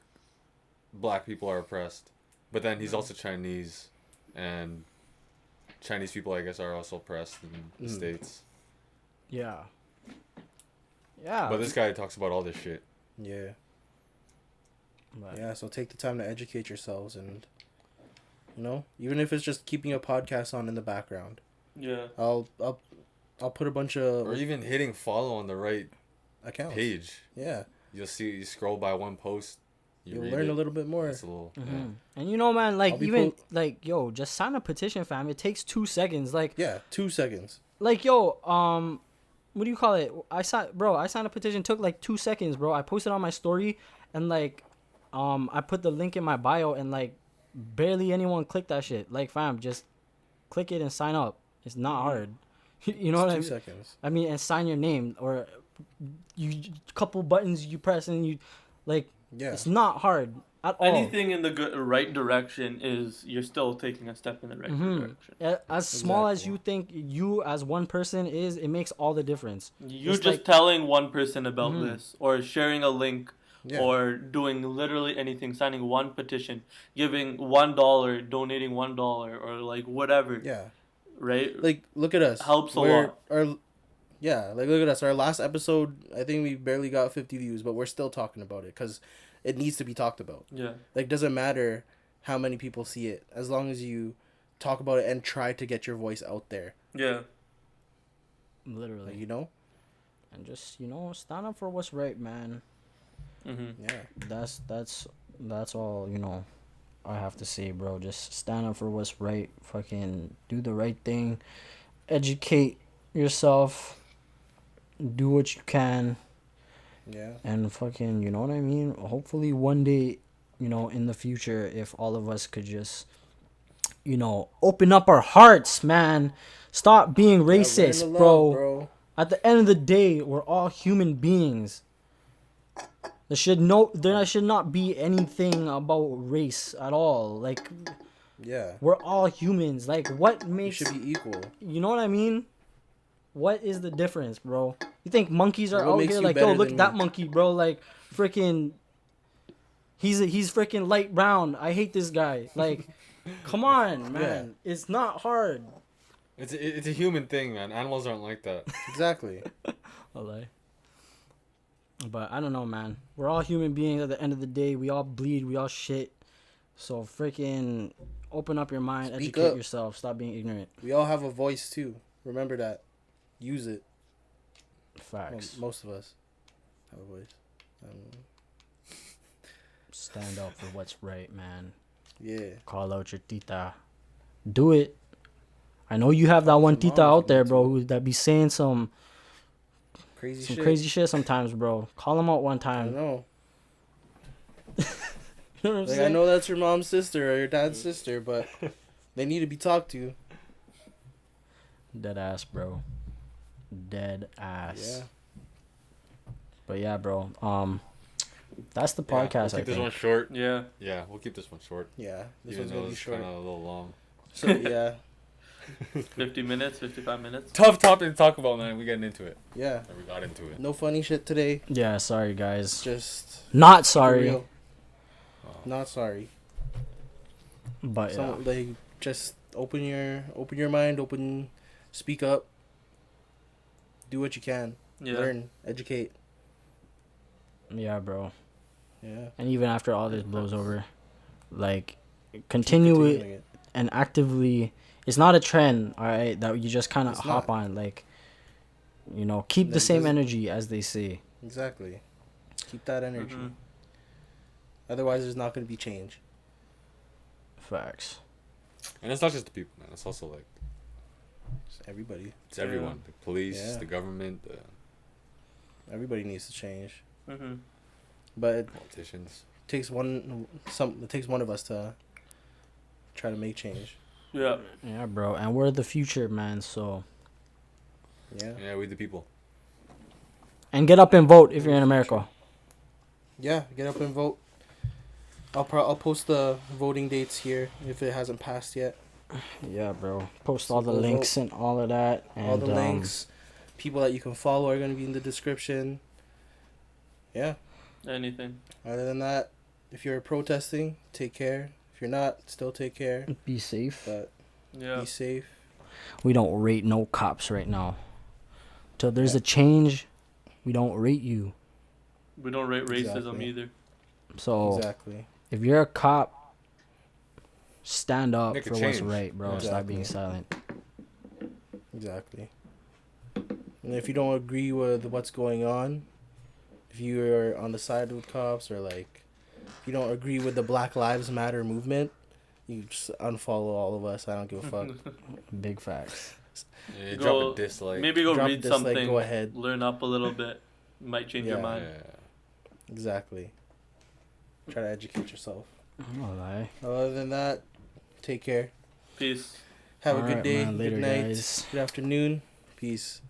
black people are oppressed, but then he's also Chinese, and Chinese people I guess are also oppressed in the States. Yeah. Yeah. But this guy talks about all this shit. Yeah. But- Yeah. So take the time to educate yourselves, and you know, even if it's just keeping a podcast on in the background. Yeah. I'll put a bunch of Or even hitting follow on the right accounts. page. Yeah. You'll see, you scroll by one post, You'll read learn it. a little bit more. It's a little, yeah. Mhm. And you know, man, like, I'll be even po- like, yo, just sign a petition, fam. It takes 2 seconds. Yeah. 2 seconds. Like, yo, what do you call it? I signed a petition. Took like 2 seconds, bro. I posted on my story, and like, I put the link in my bio, and like, barely anyone clicked that shit. Like, fam, just click it and sign up. It's not hard. You know what I It's mean? 2 seconds. I mean, and sign your name, or you couple buttons you press, and you, like, Yeah. it's not hard at all. Anything in the right direction is you're still taking a step in the right direction. As small as Exactly. you think you as one person is, it makes all the difference. You It's just like- telling one person about Mhm. this, or sharing a link, Yeah. or doing literally anything, signing one petition, giving $1, donating $1, or like whatever, Yeah. right? Like, look at us. Helps a We're- lot. Yeah, like, look at us. Our last episode, I think we barely got 50 views, but we're still talking about it because it needs to be talked about. Yeah. Like, doesn't matter how many people see it, as long as you talk about it and try to get your voice out there. Yeah. Literally. Like, you know? And just, you know, stand up for what's right, man. Mm-hmm. Yeah. That's all, you know, I have to say, bro. Just stand up for what's right. Fucking do the right thing. Educate yourself. Do what you can. Yeah. And fucking, you know what I mean? Hopefully one day you know, in the future if all of us could just, you know, open up our hearts, man. Stop being Yeah, learn racist, to love, bro. At the end of the day, we're all human beings. There should not be anything about race at all. Like, Yeah. we're all humans. Like, what We makes, should be equal. you know what I mean? What is the difference, bro? You think monkeys are What out makes here you like, better yo, look than at that me? monkey, bro? Like, freaking, he's freaking light brown. I hate this guy. Like, come on, man. It's not hard. It's a human thing, man. Animals aren't like that. Exactly. LA. But I don't know, man. We're all human beings at the end of the day. We all bleed. We all shit. So freaking open up your mind. Speak Educate up. yourself. Stop being ignorant. We all have a voice too. Remember that. Use it. Well, Facts. most of us have a voice. Stand up for what's right, man. Yeah. Call out your tita. Do it. I know you have that one Your mom tita if out you there, need bro, to. who that be saying some Crazy shit. crazy shit sometimes, bro. Call them out one I time. know. You know what I'm Like, saying? I know that's your mom's sister or your dad's sister, but they need to be talked to. Dead ass, bro. Dead ass. Yeah. But yeah, bro. That's the Yeah, podcast. we'll I keep this think. one short. Yeah. Yeah, we'll keep this one short. Yeah. This Even one's though gonna be it's short. kind of a little long. So yeah. 50 minutes, 55 minutes. Tough topic to talk about, man. We getting into it. Yeah. Or we got into it. No funny shit today. Yeah, sorry guys. Just Not for sorry, real. Not sorry. but yeah. Like just open your mind, speak up. Do what you can. Yeah. Learn, educate. Yeah, bro. Yeah. And even after all this blows over, like, continue it Continuing and actively. It's not a trend, all right, that you just kind of It's hop not. on. Like, you know, keep the That same doesn't- energy, as they say. Exactly. Keep that energy. Mhm. Otherwise, there's not going to be change. Facts. And it's not just the people, man. It's also like It's everybody. it's everyone. The police, Yeah. the government, the Everybody needs to change. Mhm. But it politicians. takes one of us to try to make change. Yeah. Yeah, bro. And we're the future, man. So, Yeah. Yeah, we the people. and get up and vote if you're in America. Yeah, get up and vote. I'll post the voting dates here if it hasn't passed yet. Yeah, bro. Post So all the go links and all of that. And, All the links, people that you can follow are going to be in the description. Yeah. Anything. Other than that, if you're protesting, take care. If you're not, still take care. Be safe. But Yeah. be safe. We don't rate no cops right now. Till there's a change, we don't rate you. We don't rate racism Exactly. either. So Exactly. if you're a cop, stand up Make a for what's change. right, bro. Stop being Exactly. silent. Exactly. And if you don't agree with what's going on, if you're on the side with cops or like, if you don't agree with the Black Lives Matter movement, you just unfollow all of us. I don't give a fuck. Big facts. Yeah, Go- drop a dislike. Maybe go Drop read dislike, something. go ahead. Learn up a little bit. Might change your Yeah. mind. Yeah. Exactly. Try to educate yourself. All right. Other than that, take care. Peace. Have a All good right, day, man. Later, good night, guys. good afternoon. Peace.